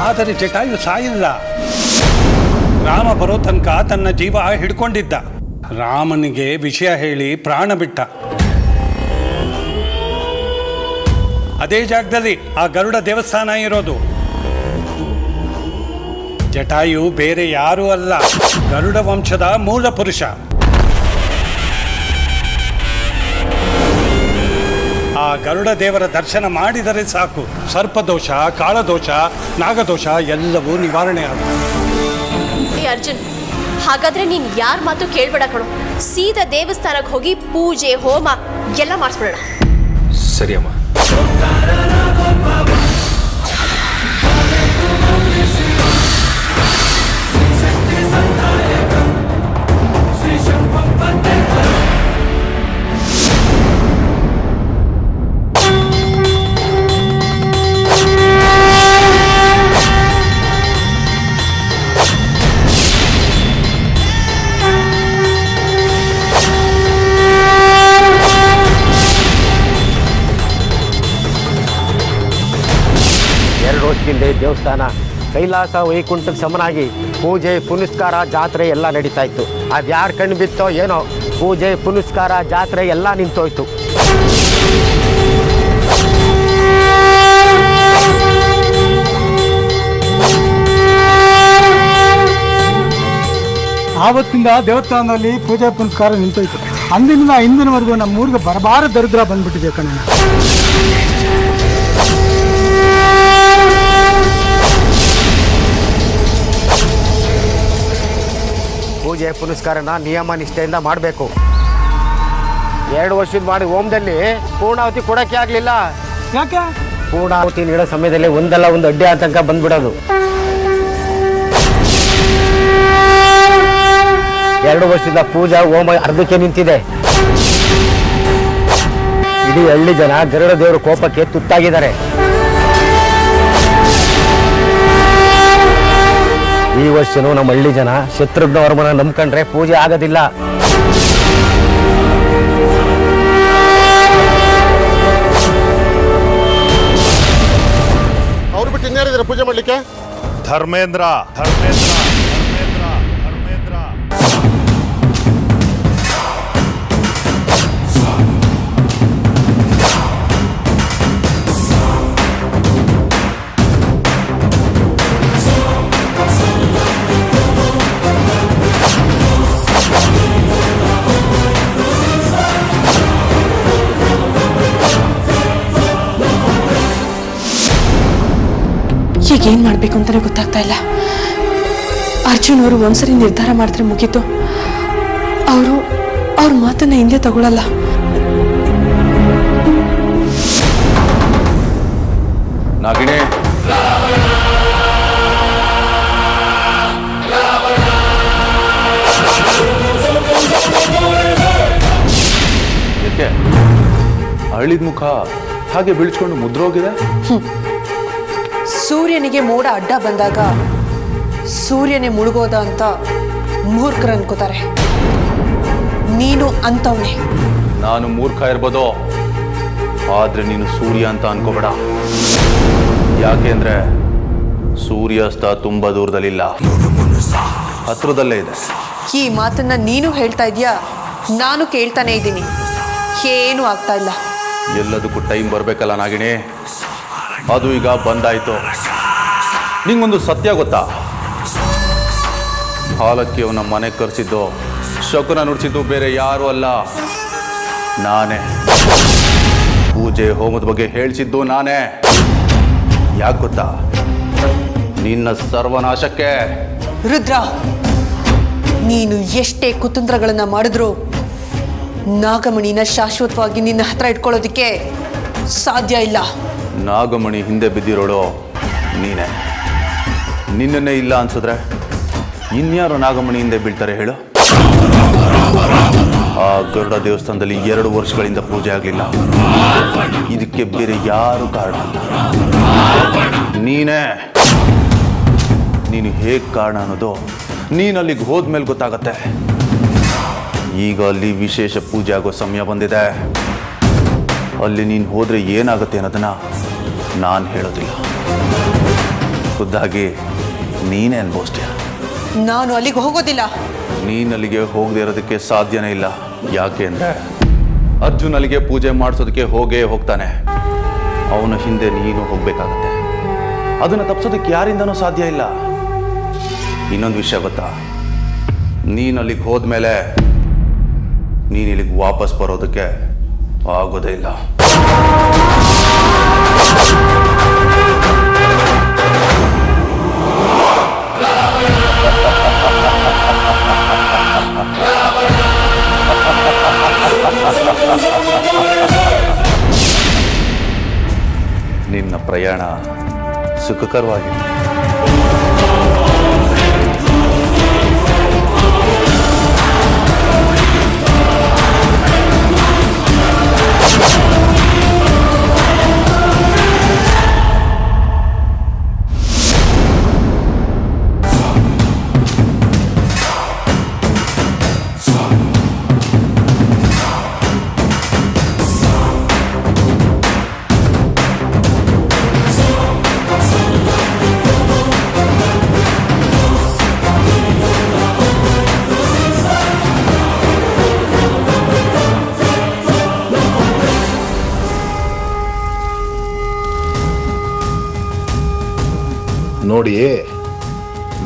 ಆದರೆ ಜಟಾಯು ಸಾಯಿಲ್ಲ. ರಾಮ ಬರೋ ತನಕ ತನ್ನ ಜೀವ ಹಿಡ್ಕೊಂಡಿದ್ದ. ರಾಮನಿಗೆ ವಿಷಯ ಹೇಳಿ ಪ್ರಾಣ ಬಿಟ್ಟ. ಅದೇ ಜಾಗದಲ್ಲಿ ಆ ಗರುಡ ದೇವಸ್ಥಾನ ಇರೋದು. ಜಟಾಯು ಬೇರೆ ಯಾರೂ ಅಲ್ಲ, ಗರುಡ ವಂಶದ ಮೂಲ ಪುರುಷ. ಆ ಗರುಡ ದೇವರ ದರ್ಶನ ಮಾಡಿದರೆ ಸಾಕು, ಸರ್ಪದೋಷ, ಕಾಳದೋಷ, ನಾಗದೋಷ ಎಲ್ಲವೂ ನಿವಾರಣೆ ಆಗುತ್ತೆ. ಅರ್ಜುನ್, ಹಾಗಾದ್ರೆ ನೀನ್ ಯಾರ ಮಾತು ಕೇಳ್ಬೇಡ ಕಣೋ. ಸೀದಾ ದೇವಸ್ಥಾನಕ್ಕೆ ಹೋಗಿ ಪೂಜೆ ಹೋಮ ಎಲ್ಲ ಮಾಡಿಸ್ಬಿಡೋಣ. ಸರಿ ಅಮ್ಮ. ಹಿಂದೆ ದೇವಸ್ಥಾನ ಕೈಲಾಸ ವೈಕುಂಠಕ್ಕೆ ಸಮನಾಗಿ ಪೂಜೆ ಪುನಸ್ಕಾರ ಜಾತ್ರೆ ಎಲ್ಲ ನಡೀತಾ ಇತ್ತು. ಅದು ಯಾರು ಕಣ್ಣು ಬಿತ್ತೋ ಏನೋ, ಪೂಜೆ ಪುನಸ್ಕಾರ ಜಾತ್ರೆ ಎಲ್ಲ ನಿಂತೋಯ್ತು. ಆವತ್ತಿಂದ ದೇವಸ್ಥಾನದಲ್ಲಿ ಪೂಜೆ ಪುನಸ್ಕಾರ ನಿಂತೋಯ್ತು. ಅಂದಿನಿಂದ ಇಂದಿನವರೆಗೂ ನಮ್ಮ ಊರಿಗೆ ಬರಬಾರ ದರಿದ್ರ ಬಂದ್ಬಿಟ್ಟಿದೆ ಕಣ. ಪೂಜೆ ಪುನಸ್ಕಾರನ ನಿಯಮ ನಿಷ್ಠೆಯಿಂದ ಮಾಡಬೇಕು. 2 ವರ್ಷದ ಮಾಡಿ ಹೋಮದಲ್ಲಿ ಪೂರ್ಣಾವತಿ ಕೊಡೋಕ್ಕೆ ಆಗಲಿಲ್ಲ. ಯಾಕೆ? ಪೂರ್ಣಾಹುತಿ ನೀಡೋ ಸಮಯದಲ್ಲಿ ಒಂದಲ್ಲ ಒಂದು ಅಡ್ಡಿ ಆತಂಕ ಬಂದ್ಬಿಡೋದು. 2 ವರ್ಷದಿಂದ ಪೂಜಾ ಹೋಮ ಅರ್ಧಕ್ಕೆ ನಿಂತಿದೆ. ಇಡೀ ಹಳ್ಳಿ ಜನ ಗರುಡ ದೇವರ ಕೋಪಕ್ಕೆ ತುತ್ತಾಗಿದ್ದಾರೆ. ಈ ವರ್ಷನೂ ನಮ್ಮ ಹಳ್ಳಿ ಜನ ಶತ್ರುಘ್ನ ವರ್ಮನ ನಂಬ್ಕೊಂಡ್ರೆ ಪೂಜೆ ಆಗೋದಿಲ್ಲ. ಅವ್ರು ಬಿಟ್ಟು ಇನ್ಯಾರಿದ್ದಾರೆ ಪೂಜೆ ಮಾಡ್ಲಿಕ್ಕೆ? ಧರ್ಮೇಂದ್ರ ಧರ್ಮೇಂದ್ರ ಧರ್ಮೇಂದ್ರ ಧರ್ಮೇಂದ್ರ ಈಗ ಏನು ಮಾಡಬೇಕು ಅಂತಲೇ ಗೊತ್ತಾಗ್ತಾ ಇಲ್ಲ. ಅರ್ಜುನ್ ಅವರು ಒಂದ್ಸರಿ ನಿರ್ಧಾರ ಮಾಡಿದ್ರೆ ಮುಗೀತು. ಅವ್ರ ಮಾತನ್ನ ಹಿಂದೆ ತಗೊಳ್ಳಲ್ಲ. ನಾಗಿಣಿ, ಯಾಕೆ ಹಳ್ಳಿದ ಮುಖ ಹಾಗೆ ಬೀಳ್ಸ್ಕೊಂಡು ಮುದ್ರೋಗಿದೆ? ಸೂರ್ಯನಿಗೆ ಮೋಡ ಅಡ್ಡ ಬಂದಾಗ ಸೂರ್ಯನೇ ಮುಳುಗೋದ ಅಂತ ಮೂರ್ಖರು ಅನ್ಕೋತಾರೆ. ನೀನು ಅಂತವನೇ. ನಾನು ಮೂರ್ಖ ಇರ್ಬೋದು, ಆದ್ರೆ ನೀನು ಸೂರ್ಯ ಅಂತ ಅನ್ಕೋಬೇಡ. ಯಾಕೆ ಅಂದ್ರೆ ಸೂರ್ಯಾಸ್ತ ತುಂಬಾ ದೂರದಲ್ಲಿಲ್ಲ, ಹತ್ರದಲ್ಲೇ ಇದೆ. ಈ ಮಾತನ್ನ ನೀನು ಹೇಳ್ತಾ ಇದೀಯಾ, ನಾನು ಕೇಳ್ತಾನೆ ಇದ್ದೀನಿ. ಏನೂ ಆಗ್ತಾ ಇಲ್ಲ. ಎಲ್ಲದಕ್ಕೂ ಟೈಮ್ ಬರಬೇಕಲ್ಲ ನಾಗಿಣಿ, ಅದು ಈಗ ಬಂದಾಯ್ತು. ನಿಂಗೊಂದು ಸತ್ಯ ಗೊತ್ತಾ? ಹಾಲಕ್ಕಿ ಅವನ ಮನೆಗೆ ಕರೆಸಿದ್ದು, ಶಕುನ ನುಡಿಸಿದ್ದು ಬೇರೆ ಯಾರೂ ಅಲ್ಲ, ನಾನೇ. ಪೂಜೆ ಹೋಮದ ಬಗ್ಗೆ ಹೇಳಿಸಿದ್ದು ನಾನೇ. ಯಾಕೆ ಗೊತ್ತಾ? ನಿನ್ನ ಸರ್ವನಾಶಕ್ಕೆ. ರುದ್ರ, ನೀನು ಎಷ್ಟೇ ಕುತಂತ್ರಗಳನ್ನ ಮಾಡಿದ್ರು ನಾಗಮಣಿನ ಶಾಶ್ವತವಾಗಿ ನಿನ್ನ ಹತ್ರ ಇಟ್ಕೊಳ್ಳೋದಿಕ್ಕೆ ಸಾಧ್ಯ ಇಲ್ಲ. ನಾಗಮಣಿ ಹಿಂದೆ ಬಿದ್ದಿರೋಳು ನೀನೇ. ನಿನ್ನನ್ನೇ ಇಲ್ಲ ಅನ್ಸಿದ್ರೆ ಇನ್ಯಾರು ನಾಗಮಣಿ ಹಿಂದೆ ಬೀಳ್ತಾರೆ ಹೇಳು? ಆ ಗರುಡ ದೇವಸ್ಥಾನದಲ್ಲಿ 2 ವರ್ಷಗಳಿಂದ ಪೂಜೆ ಆಗಲಿಲ್ಲ. ಇದಕ್ಕೆ ಬೇರೆ ಯಾರು ಕಾರಣ? ನೀನೇ. ನೀನು ಹೇಗೆ ಕಾರಣ ಅನ್ನೋದು ನೀನು ಅಲ್ಲಿಗೆ ಹೋದ್ಮೇಲೆ ಗೊತ್ತಾಗತ್ತೆ. ಈಗ ಅಲ್ಲಿ ವಿಶೇಷ ಪೂಜೆ ಆಗೋ ಸಮಯ ಬಂದಿದೆ. ಅಲ್ಲಿ ನೀನು ಹೋದರೆ ಏನಾಗುತ್ತೆ ಅನ್ನೋದನ್ನ ನಾನು ಹೇಳೋದಿಲ್ಲ, ಖುದ್ದಾಗಿ ನೀನೇ ಅನ್ಭವಿಸ್ತೀಯ. ನಾನು ಅಲ್ಲಿಗೆ ಹೋಗೋದಿಲ್ಲ. ನೀನು ಅಲ್ಲಿಗೆ ಹೋಗದೆ ಇರೋದಕ್ಕೆ ಸಾಧ್ಯನೇ ಇಲ್ಲ. ಯಾಕೆ ಅಂದರೆ ಅರ್ಜುನ್ ಅಲ್ಲಿಗೆ ಪೂಜೆ ಮಾಡಿಸೋದಕ್ಕೆ ಹೋಗೇ ಹೋಗ್ತಾನೆ. ಅವನ ಹಿಂದೆ ನೀನು ಹೋಗಬೇಕಾಗತ್ತೆ. ಅದನ್ನು ತಪ್ಪಿಸೋದಕ್ಕೆ ಯಾರಿಂದನೂ ಸಾಧ್ಯ ಇಲ್ಲ. ಇನ್ನೊಂದು ವಿಷಯ ಗೊತ್ತಾ? ನೀನು ಅಲ್ಲಿಗೆ ಹೋದ್ಮೇಲೆ ನೀನು ಇಲ್ಲಿಗೆ ವಾಪಸ್ ಬರೋದಕ್ಕೆ ಆಗೋದೇ ಇಲ್ಲ. ನಿನ್ನ ಪ್ರಯಾಣ ಸುಖಕರವಾಗಿದೆ. ನೋಡಿ,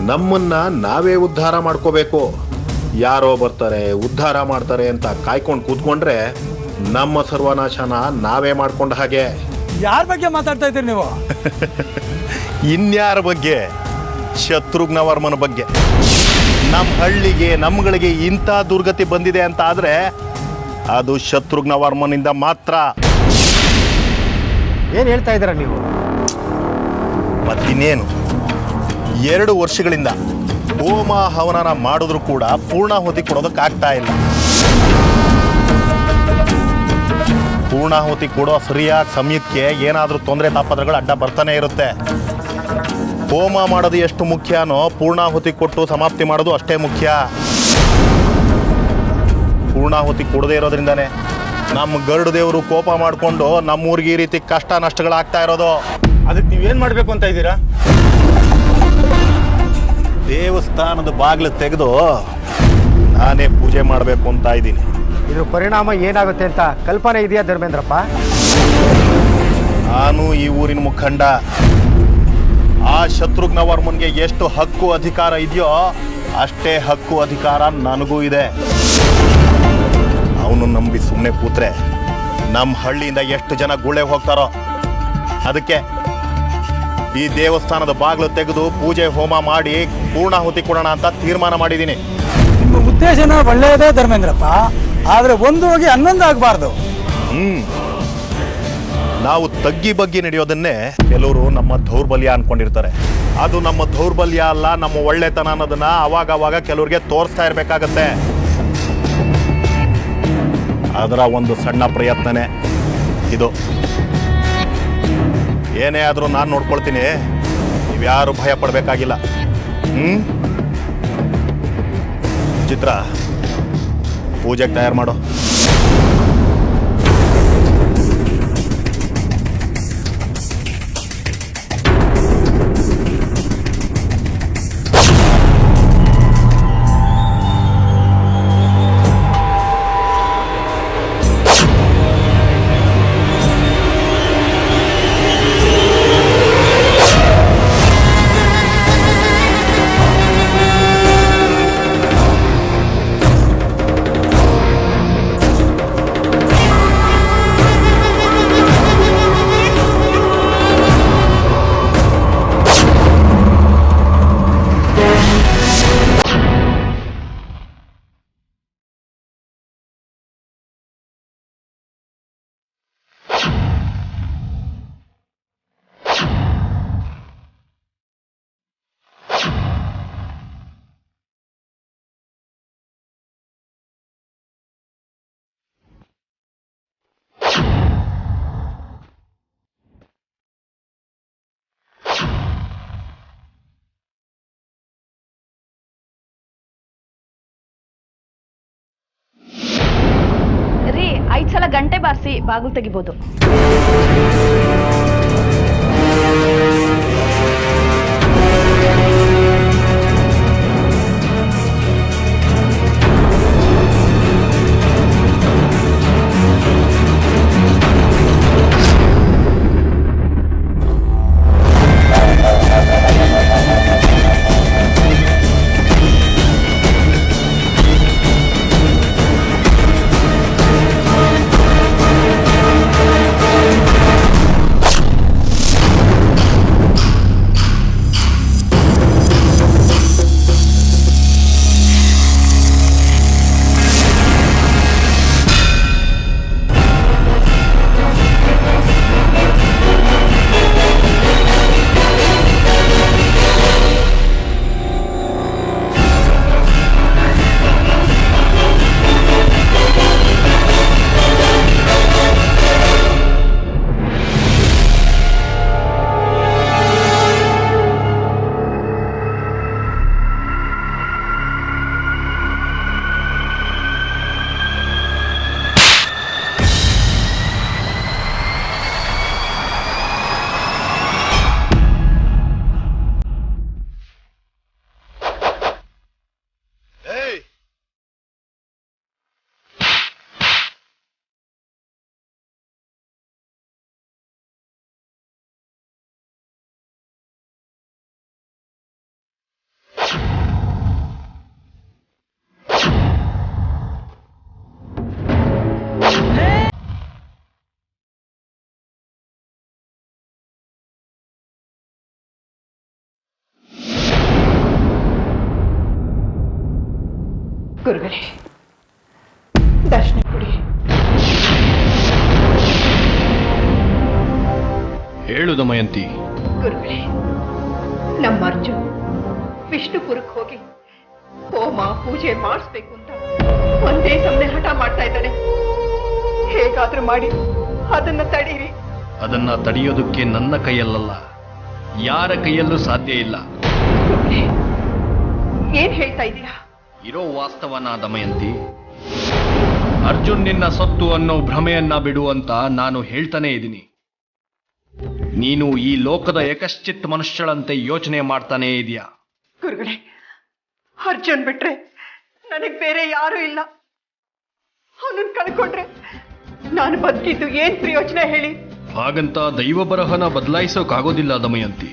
ನಮ್ಮನ್ನ ನಾವೇ ಉದ್ಧಾರ ಮಾಡ್ಕೋಬೇಕು. ಯಾರೋ ಬರ್ತಾರೆ ಉದ್ಧಾರ ಮಾಡ್ತಾರೆ ಅಂತ ಕಾಯ್ಕೊಂಡು ಕೂತ್ಕೊಂಡ್ರೆ ನಮ್ಮ ಸರ್ವನಾಶನ ನಾವೇ ಮಾಡ್ಕೊಂಡ ಹಾಗೆ. ಯಾರ ಬಗ್ಗೆ ಮಾತಾಡ್ತಾ ಇದ್ದೀರಿ ನೀವು? ಇನ್ಯಾರ ಬಗ್ಗೆ? ಶತ್ರುಘ್ನ ವರ್ಮನ ಬಗ್ಗೆ. ನಮ್ಮ ಹಳ್ಳಿಗೆ ನಮ್ಗಳಿಗೆ ಇಂಥ ದುರ್ಗತಿ ಬಂದಿದೆ ಅಂತ ಆದ್ರೆ ಅದು ಶತ್ರುಘ್ನ ವರ್ಮನಿಂದ ಮಾತ್ರ. ಏನು ಹೇಳ್ತಾ ಇದ್ದೀರಾ ನೀವು? ಮತ್ತಿನ್ನೇನು, 2 ವರ್ಷಗಳಿಂದ ಹೋಮ ಹವನನ ಮಾಡಿದ್ರು ಕೂಡ ಪೂರ್ಣಾಹುತಿ ಕೊಡೋದಕ್ಕಾಗ್ತಾ ಇಲ್ಲ. ಪೂರ್ಣಾಹುತಿ ಕೊಡೋ ಸರಿಯಾದ ಸಮಯಕ್ಕೆ ಏನಾದರೂ ತೊಂದರೆ ತಾಪತ್ರಗಳು ಅಡ್ಡ ಬರ್ತಾನೆ ಇರುತ್ತೆ. ಹೋಮ ಮಾಡೋದು ಎಷ್ಟು ಮುಖ್ಯನೋ ಪೂರ್ಣಾಹುತಿ ಕೊಟ್ಟು ಸಮಾಪ್ತಿ ಮಾಡೋದು ಅಷ್ಟೇ ಮುಖ್ಯ. ಪೂರ್ಣಾಹುತಿ ಕೊಡದೇ ಇರೋದ್ರಿಂದಾನೆ ನಮ್ಮ ಗರುಡು ದೇವರು ಕೋಪ ಮಾಡಿಕೊಂಡು ನಮ್ಮೂರಿಗೆ ಈ ರೀತಿ ಕಷ್ಟ ನಷ್ಟಗಳಾಗ್ತಾ ಇರೋದು. ಅದಕ್ಕೆ ನೀವೇನು ಮಾಡಬೇಕು ಅಂತ ಇದ್ದೀರಾ? ದೇವಸ್ಥಾನದ ಬಾಗಿಲು ತೆಗೆದು ನಾನೇ ಪೂಜೆ ಮಾಡಬೇಕು ಅಂತ ಇದ್ದೀನಿ. ಇದ್ರ ಪರಿಣಾಮ ಏನಾಗುತ್ತೆ ಅಂತ ಕಲ್ಪನೆ ಇದೆಯಾ ಧರ್ಮೇಂದ್ರಪ್ಪ? ನಾನು ಈ ಊರಿನ ಮುಖಂಡ. ಆ ಶತ್ರುಘ್ನ ವರ್ಮನ್ಗೆ ಎಷ್ಟು ಹಕ್ಕು ಅಧಿಕಾರ ಇದೆಯೋ ಅಷ್ಟೇ ಹಕ್ಕು ಅಧಿಕಾರ ನನಗೂ ಇದೆ. ಅವನು ನಂಬಿ ಸುಮ್ಮನೆ ಕೂತ್ರೆ ನಮ್ಮ ಹಳ್ಳಿಯಿಂದ ಎಷ್ಟು ಜನ ಗುಳೆ ಹೋಗ್ತಾರೋ. ಅದಕ್ಕೆ ಈ ದೇವಸ್ಥಾನದ ಬಾಗಿಲು ತೆಗೆದು ಪೂಜೆ ಹೋಮ ಮಾಡಿ ಪೂರ್ಣಾಹುತಿ ಕೊಡೋಣ ಅಂತ ತೀರ್ಮಾನ ಮಾಡಿದ್ದೀನಿ. ನಿಮ್ಮ ಉದ್ದೇಶನ ಒಳ್ಳೆಯದೇ ಧರ್ಮೇಂದ್ರಪ್ಪ, ಆದರೆ ಒಂದು ಹೋಗಿ 11 ಆಗಬಾರ್ದು. ನಾವು ತಗ್ಗಿ ಬಗ್ಗಿ ನಡೆಯೋದನ್ನೇ ಕೆಲವರು ನಮ್ಮ ದೌರ್ಬಲ್ಯ ಅನ್ಕೊಂಡಿರ್ತಾರೆ. ಅದು ನಮ್ಮ ದೌರ್ಬಲ್ಯ ಅಲ್ಲ, ನಮ್ಮ ಒಳ್ಳೆತನ ಅನ್ನೋದನ್ನ ಅವಾಗವಾಗ ಕೆಲವ್ರಿಗೆ ತೋರಿಸ್ತಾ ಇರಬೇಕಾಗತ್ತೆ. ಅದರ ಒಂದು ಸಣ್ಣ ಪ್ರಯತ್ನನೇ ಇದು. ಏನೇ ಆದರೂ ನಾನು ನೋಡ್ಕೊಳ್ತೀನಿ, ನೀವ್ಯಾರು ಭಯ ಪಡಬೇಕಾಗಿಲ್ಲ. ಚಿತ್ರ, ಪೂಜೆಗೆ ತಯಾರು ಮಾಡೋ. ರೀ 5 ಸಲ ಗಂಟೆ ಬಾರಿಸಿ ಬಾಗಿಲು ತೆಗಿಬೋದು. ಗುರುಗಳೇ, ದರ್ಶನ ಕೊಡಿ. ಹೇಳು ದಮಯಂತಿ. ಗುರುಗಳೇ, ನಮ್ಮ ಅರ್ಜುನ್ ವಿಷ್ಣುಪುರಕ್ಕೆ ಹೋಗಿ ಹೋಮ ಪೂಜೆ ಮಾಡಿಸ್ಬೇಕು ಅಂತ ಒಂದೇ ಸಮನೆ ಹಠ ಮಾಡ್ತಾ ಇದ್ದಾನೆ. ಹೇಗಾದ್ರೂ ಮಾಡಿ ಅದನ್ನ ತಡೀರಿ. ಅದನ್ನ ತಡೆಯೋದಕ್ಕೆ ನನ್ನ ಕೈಯಲ್ಲಲ್ಲ, ಯಾರ ಕೈಯಲ್ಲೂ ಸಾಧ್ಯ ಇಲ್ಲ. ಏನ್ ಹೇಳ್ತಾ ಇದ್ದೀರಾ? ಇರೋ ವಾಸ್ತವನ ದಮಯಂತಿ. ಅರ್ಜುನ್ ನಿನ್ನ ಸೊತ್ತು ಅನ್ನೋ ಭ್ರಮೆಯನ್ನ ಬಿಡು ಅಂತ ನಾನು ಹೇಳ್ತಾನೆ ಇದ್ದೀನಿ. ನೀನು ಈ ಲೋಕದ ಏಕಶ್ಚಿತ್ ಮನುಷ್ಯಳಂತೆ ಯೋಚನೆ ಮಾಡ್ತಾನೇ ಇದೆಯಾ? ಗುರುಗಳೇ, ಅರ್ಜುನ್ ಬಿಟ್ರೆ ನನಗ್ ಬೇರೆ ಯಾರು ಇಲ್ಲ. ಅವನನ್ನು ಕಳ್ಕೊಂಡ್ರೆ ನಾನು ಬದುಕಿದ್ದು ಏನ್ ಪ್ರಯೋಜನ ಹೇಳಿ? ಹಾಗಂತ ದೈವ ಬರಹನ ಬದಲಾಯಿಸೋಕಾಗೋದಿಲ್ಲ ದಮಯಂತಿ.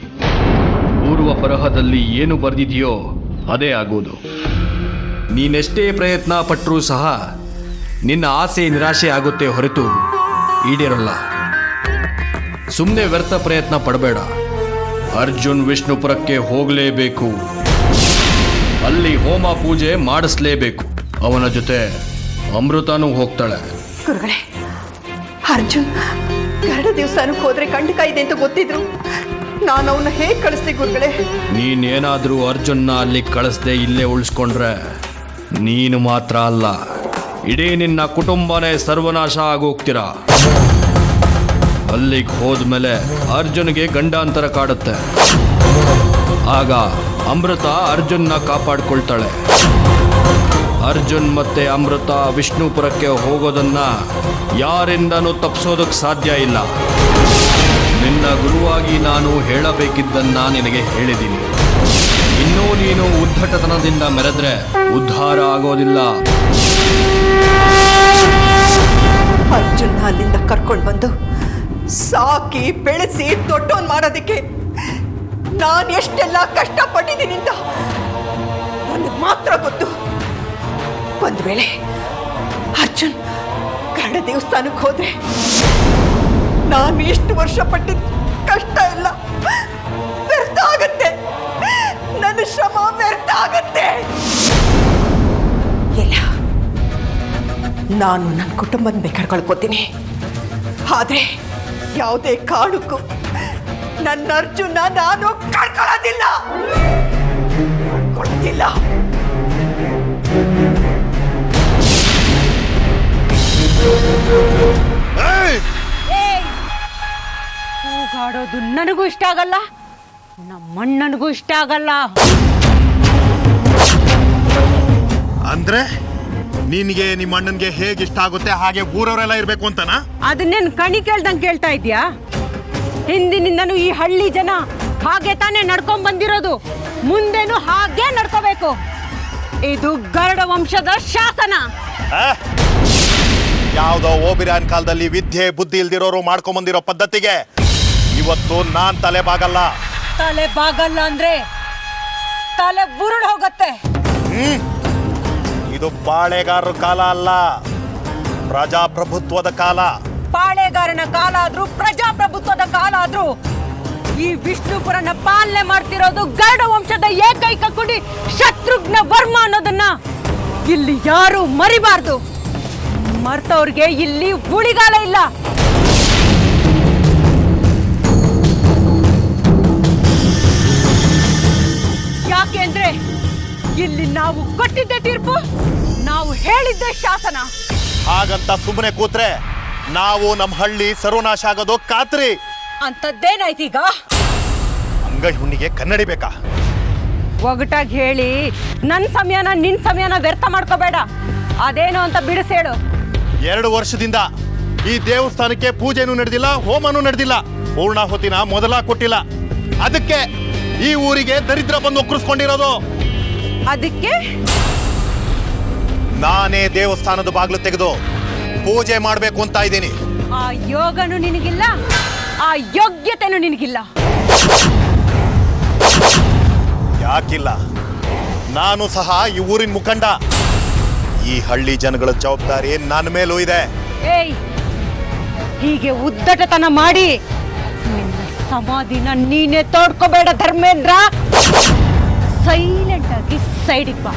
ಪೂರ್ವ ಬರಹದಲ್ಲಿ ಏನು ಬರೆದಿದೆಯೋ ಅದೇ ಆಗೋದು. ನೀನೆಷ್ಟೇ ಪ್ರಯತ್ನ ಪಟ್ಟರೂ ಸಹ ನಿನ್ನ ಆಸೆ ನಿರಾಶೆ ಆಗುತ್ತೆ ಹೊರತು ಈಡೇರಲ್ಲ. ಸುಮ್ಮನೆ ವ್ಯರ್ಥ ಪ್ರಯತ್ನ ಪಡಬೇಡ. ಅರ್ಜುನ್ ವಿಷ್ಣುಪುರಕ್ಕೆ ಹೋಗಲೇಬೇಕು. ಅಲ್ಲಿ ಹೋಮ ಪೂಜೆ ಮಾಡಿಸ್ಲೇಬೇಕು. ಅವನ ಜೊತೆ ಅಮೃತನೂ ಹೋಗ್ತಾಳೆ. ಗುರುಗಳೇ, ಅರ್ಜುನ್ 2 ದಿವಸನಕ್ಕೆ ಹೋದ್ರೆ ಕಂಟಕ ಇದೆ ಅಂತ ಗೊತ್ತಿದ್ರು ನಾನು ಅವನ್ನ ಹೇಗೆ ಕಳಿಸ್ದೆ ಗುರುಗಳೇ? ನೀನೇನಾದ್ರೂ ಅರ್ಜುನ್ನ ಅಲ್ಲಿ ಕಳಿಸ್ದೆ ಇಲ್ಲೇ ಉಳಿಸ್ಕೊಂಡ್ರೆ ನೀನು ಮಾತ್ರ ಅಲ್ಲ, ಇಡೀ ನಿನ್ನ ಕುಟುಂಬನೇ ಸರ್ವನಾಶ ಆಗೋಗ್ತೀರ. ಅಲ್ಲಿಗೆ ಹೋದ್ಮೇಲೆ ಅರ್ಜುನ್ಗೆ ಗಂಡಾಂತರ ಕಾಡುತ್ತೆ. ಆಗ ಅಮೃತ ಅರ್ಜುನ್ನ ಕಾಪಾಡ್ಕೊಳ್ತಾಳೆ. ಅರ್ಜುನ್ ಮತ್ತೆ ಅಮೃತ ವಿಷ್ಣುಪುರಕ್ಕೆ ಹೋಗೋದನ್ನ ಯಾರಿಂದನೂ ತಪ್ಪಿಸೋದಕ್ಕೆ ಸಾಧ್ಯ ಇಲ್ಲ. ನಿನ್ನ ಗುರುವಾಗಿ ನಾನು ಹೇಳಬೇಕಿದ್ದನ್ನ ನಿನಗೆ ಹೇಳಿದ್ದೀನಿ. ಇನ್ನೂ ನೀನು ಉದ್ಧಟತನದಿಂದ ಮೆರೆದ್ರೆ ಉದ್ಧಾರ ಆಗೋದಿಲ್ಲ. ಅರ್ಜುನ್ ಅಲ್ಲಿಂದ ಕರ್ಕೊಂಡು ಬಂದು ಸಾಕಿ ಬೆಳೆಸಿ ದೊಡ್ಡವನ್ ಮಾಡೋದಕ್ಕೆ ನಾನು ಎಷ್ಟೆಲ್ಲ ಕಷ್ಟಪಟ್ಟಿದ್ದೀನಿ ಅಂತ ನನಗೆ ಮಾತ್ರ ಗೊತ್ತು. ಒಂದ್ ವೇಳೆ ಅರ್ಜುನ್ ಗರುಡ ದೇವಸ್ಥಾನಕ್ಕೆ ಹೋದ್ರೆ ನಾನು ಎಷ್ಟು ವರ್ಷ ಪಟ್ಟಿದ್ದ ಕಷ್ಟ ಎಲ್ಲ ವ್ಯರ್ಥ ಆಗತ್ತೆ. ನನ್ನ ಶ್ರಮ ವ್ಯರ್ಥ ಆಗತ್ತೆ. ಇಲ್ಲ, ನಾನು ನನ್ನ ಕುಟುಂಬದ ಬೇಕಾದ್ರೆ ಕಳ್ಕೊತೀನಿ. ಆದ್ರೆ ಯಾವುದೇ ಕಾರಣಕ್ಕೂ ನನ್ನ ಅರ್ಜುನ ನಾನು ಕಳ್ಕೊಳ್ಳೋದಿಲ್ಲ. ಕೂಗಾಡೋದು ನನಗೂ ಇಷ್ಟ ಆಗಲ್ಲ, ನಮ್ಮಣ್ಣನಿಗೂ ಇಷ್ಟ ಆಗಲ್ಲ. ಅಂದ್ರೆ ನಿನ್ಗೆ ನಿಮ್ಮ ಅಣ್ಣನ್ಗೆ ಹೇಗೆ ಇಷ್ಟ ಆಗುತ್ತೆ ಹಾಗೆ ಊರವರೆಲ್ಲ ಇರ್ಬೇಕು ಅಂತನಾ? ಅದನ್ನೇನು ಕಣಿ ಕೇಳ್ದಂಗೆ ಕೇಳ್ತಾ ಇದ್ಯಾ? ಹಿಂದಿನಿಂದನೂ ಈ ಹಳ್ಳಿ ಜನ ಹಾಗೆ ತಾನೇ ನಡ್ಕೊಂಡ್ ಬಂದಿರೋದು, ಮುಂದೇನು ಹಾಗೆ ನಡ್ಕೋಬೇಕು. ಇದು ಗರುಡ ವಂಶದ ಶಾಸನ. ಯಾವ್ದೋ ಓಬಿರಾನ್ ಕಾಲದಲ್ಲಿ ವಿದ್ಯೆ ಬುದ್ಧಿ ಇಲ್ದಿರೋರು ಮಾಡ್ಕೊಂಬಂದಿರೋ ಪದ್ಧತಿಗೆ ಇವತ್ತು ನಾನ್ ತಲೆ ಬಾಗಲ್ಲ. ತಲೆ ಬಾಗಲ್ಲ ಅಂದ್ರೆ ತಲೆ ಉರುಳು ಹೋಗತ್ತೆ. ಇದು ಪಾಳೆಗಾರರ ಕಾಲ ಅಲ್ಲ, ಪ್ರಜಾಪ್ರಭುತ್ವದ ಕಾಲ. ಪಾಳೆಗಾರನ ಕಾಲ ಆದ್ರೂ ಪ್ರಜಾಪ್ರಭುತ್ವದ ಕಾಲ ಆದ್ರೂ ಈ ವಿಷ್ಣುಪುರನ ಪಾಲನೆ ಮಾಡ್ತಿರೋದು ಗರುಡ ವಂಶದ ಏಕೈಕ ಕುಡಿ ಶತ್ರುಘ್ನ ವರ್ಮ ಅನ್ನೋದನ್ನ ಇಲ್ಲಿ ಯಾರು ಮರಿಬಾರ್ದು. ಮರ್ತವ್ರಿಗೆ ಇಲ್ಲಿ ಉಳಿಗಾಲ ಇಲ್ಲ. ಯಾಕೆ ಅಂದ್ರೆ ಇಲ್ಲಿ ನಾವು ಕೊಟ್ಟಿದ್ದೆ ತೀರ್ಪು, ನಾವು ಹೇಳಿದ್ದೆ ಶಾಸನ. ಹಾಗಂತ ಸುಮ್ಮನೆ ಕೂತ್ರೆ ನಾವು ನಮ್ಮ ಹಳ್ಳಿ ಸರ್ವನಾಶ ಆಗೋದು ಖಾತ್ರಿ. ಅಂತದ್ದೇನಾಯ್ತೀಗ? ಅಂಗೈ ಹುಣ್ಣಿಗೆ ಕನ್ನಡಿ ಬೇಕಾ? ಒಗಟಾಗಿ ಹೇಳಿ ನನ್ನ ಸಮಯನ ನಿನ್ ಸಮಯನ ವ್ಯರ್ಥ ಮಾಡ್ಕೋಬೇಡ. ಅದೇನು ಅಂತ ಬಿಡಿಸೇಳು. 2 ವರ್ಷದಿಂದ ಈ ದೇವಸ್ಥಾನಕ್ಕೆ ಪೂಜೆನೂ ನಡೆದಿಲ್ಲ, ಹೋಮನೂ ನಡೆದಿಲ್ಲ, ಪೂರ್ಣಾಹುತಿನ ಮೊದಲ ಕೊಟ್ಟಿಲ್ಲ. ಅದಕ್ಕೆ ಈ ಊರಿಗೆ ದರಿದ್ರ ಬಂದು ಒಕ್ಕರಿಸ್ಕೊಂಡಿರೋದು. ಅದಕ್ಕೆ ನಾನೇ ದೇವಸ್ಥಾನದ ಬಾಗಿಲು ತೆಗೆದು ಪೂಜೆ ಮಾಡಬೇಕು ಅಂತ ಇದ್ದೀನಿ. ಆ ಯೋಗನು ನಿನಗಿಲ್ಲ, ಆ ಯೋಗ್ಯತೆನೂ ನಿನಗಿಲ್ಲ. ಯಾಕಿಲ್ಲ? ನಾನು ಸಹ ಈ ಊರಿನ ಮುಖಂಡ. ಈ ಹಳ್ಳಿ ಜನಗಳ ಜವಾಬ್ದಾರಿ ನನ್ನ ಮೇಲೂ ಇದೆ. ಏಯ್, ಹೀಗೆ ಉದ್ದಟತನ ಮಾಡಿ ನಿನ್ನ ಸಮಾಧಿನ ನೀನೇ ತೋಡ್ಕೋಬೇಡ ಧರ್ಮೇಂದ್ರ. ಸೈಲೆಂಟ್ ಆಗಿ ಸೈಡಿಗೆ ಬಾ.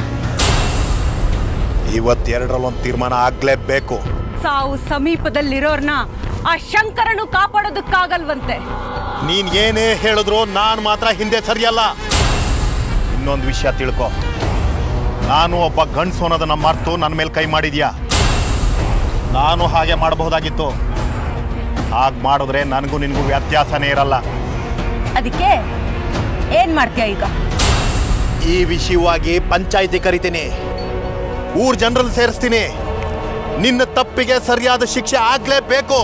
ಇವತ್ತೆರಡರಲ್ಲೊಂದು ತೀರ್ಮಾನ ಆಗ್ಲೇಬೇಕು. ಸಾವು ಸಮೀಪದಲ್ಲಿರೋರ್ನ ಆ ಶಂಕರನು ಕಾಪಾಡೋದಕ್ಕಾಗಲ್ವಂತೆ. ನೀನ್ ಏನೇ ಹೇಳಿದ್ರು ನಾನು ಮಾತ್ರ ಹಿಂದೆ ಸರಿಯಲ್ಲ. ಇನ್ನೊಂದು ವಿಷಯ ತಿಳ್ಕೊ, ನಾನು ಒಬ್ಬ ಗಂಡಸು ಅನ್ನೋದನ್ನ ಮರ್ತು ನನ್ನ ಮೇಲೆ ಕೈ ಮಾಡಿದ್ಯಾ. ನಾನು ಹಾಗೆ ಮಾಡಬಹುದಾಗಿತ್ತು. ಹಾಗೆ ಮಾಡಿದ್ರೆ ನನಗೂ ನಿನಗೂ ವ್ಯತ್ಯಾಸನೇ ಇರಲ್ಲ. ಅದಕ್ಕೆ ಏನ್ ಮಾಡ್ತೀಯ ಈಗ? ಈ ವಿಷಯವಾಗಿ ಪಂಚಾಯಿತಿ ಕರಿತೀನಿ, ಊರ್ ಜನರನ್ನು ಸೇರಿಸ್ತೀನಿ. ನಿನ್ನ ತಪ್ಪಿಗೆ ಸರಿಯಾದ ಶಿಕ್ಷೆ ಆಗ್ಲೇಬೇಕು.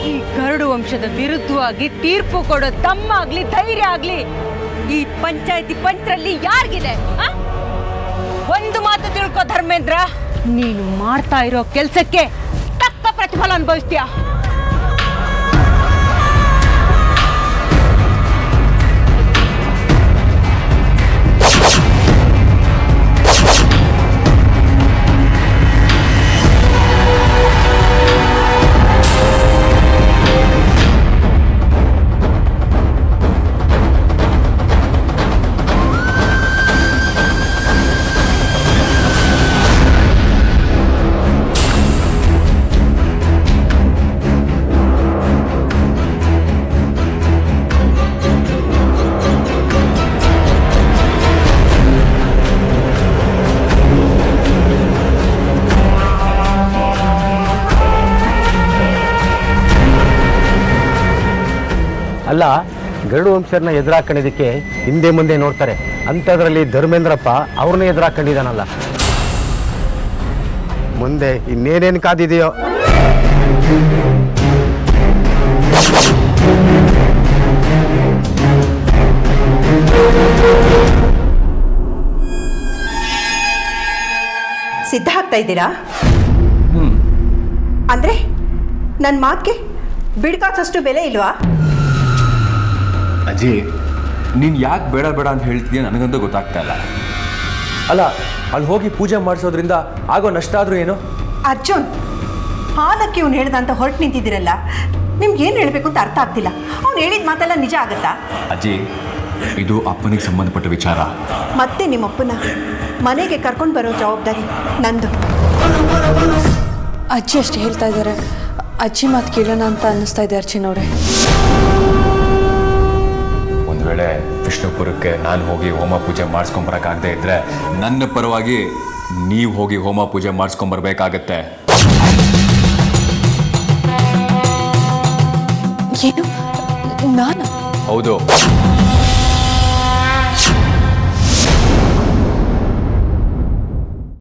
ಈ ಗರುಡು ವಂಶದ ವಿರುದ್ಧವಾಗಿ ತೀರ್ಪು ಕೊಡೋ ತಮ್ಮಾಗ್ಲಿ ಧೈರ್ಯ ಆಗ್ಲಿ ಈ ಪಂಚಾಯತಿ ಪಂಚರಲ್ಲಿ ಯಾರಿಗಿದೆ? ಒಂದು ಮಾತು ತಿಳ್ಕೊ ಧರ್ಮೇಂದ್ರ, ನೀನು ಮಾಡ್ತಾ ಇರೋ ಕೆಲ್ಸಕ್ಕೆ ತಕ್ಕ ಪ್ರತಿಫಲ ಅನುಭವಿಸ್ತೀಯ. ಅಲ್ಲ, ಗರುಡು ವಂಶರನ್ನ ಎದುರಾಕೊಂಡಿದ್ದಕ್ಕೆ ಹಿಂದೆ ಮುಂದೆ ನೋಡ್ತಾರೆ. ಅಂಥದ್ರಲ್ಲಿ ಧರ್ಮೇಂದ್ರಪ್ಪ ಅವ್ರನ್ನ ಎದುರಾಕೊಂಡಿದ್ದಾನಲ್ಲ, ಮುಂದೆ ಇನ್ನೇನೇನು ಕಾದಿದೆಯೋ. ಸಿದ್ಧ ಆಗ್ತಾ ಇದ್ದೀರಾ? ಅಂದ್ರೆ ನನ್ನ ಮಾತಿಗೆ ಬಿಡ್ಕಾಸಷ್ಟು ಬೆಲೆ ಇಲ್ವಾ? ಅಜ್ಜಿ, ನೀನು ಯಾಕೆ ಬೇಡ ಬೇಡ ಅಂತ ಹೇಳ್ತಿದ್ಯಾ ನನಗಂತೂ ಗೊತ್ತಾಗ್ತಾ ಇಲ್ಲ. ಅಲ್ಲ, ಅಲ್ಲಿ ಹೋಗಿ ಪೂಜೆ ಮಾಡಿಸೋದ್ರಿಂದ ಆಗೋ ನಷ್ಟ ಆದರೂ ಏನು? ಅರ್ಜುನ್, ಹಾಲಕ್ಕೆ ಇವ್ನು ಹೇಳ್ದಂತ ಹೊರಟು ನಿಂತಿದ್ದೀರಲ್ಲ, ನಿಮ್ಗೆ ಏನು ಹೇಳಬೇಕು ಅಂತ ಅರ್ಥ ಆಗ್ತಿಲ್ಲ. ಅವ್ನು ಹೇಳಿದ ಮಾತೆಲ್ಲ ನಿಜ ಆಗತ್ತಾ? ಅಜ್ಜಿ, ಇದು ಅಪ್ಪನಿಗೆ ಸಂಬಂಧಪಟ್ಟ ವಿಚಾರ. ಮತ್ತೆ ನಿಮ್ಮಪ್ಪನ ಮನೆಗೆ ಕರ್ಕೊಂಡು ಬರೋ ಜವಾಬ್ದಾರಿ ನಂದು. ಅಜ್ಜಿ ಅಷ್ಟು ಹೇಳ್ತಾ ಇದ್ದಾರೆ, ಅಜ್ಜಿ ಮಾತು ಕೇಳೋಣ ಅಂತ ಅನ್ನಿಸ್ತಾ ಇದೆ ಅರ್ಚನವ್ರೆ. ಒಂದು ವೇಳೆ ವಿಷ್ಣುಪುರಕ್ಕೆ ನಾನು ಹೋಗಿ ಹೋಮ ಪೂಜೆ ಮಾಡಿಸ್ಕೊಂಬರಕ್ಕಾಗದೇ ಇದ್ರೆ ನನ್ನ ಪರವಾಗಿ ನೀವು ಹೋಗಿ ಹೋಮ ಪೂಜೆ ಮಾಡಿಸ್ಕೊಂಬರ್ಬೇಕಾಗತ್ತೆ. ಏನು? ನಾನು? ಹೌದು.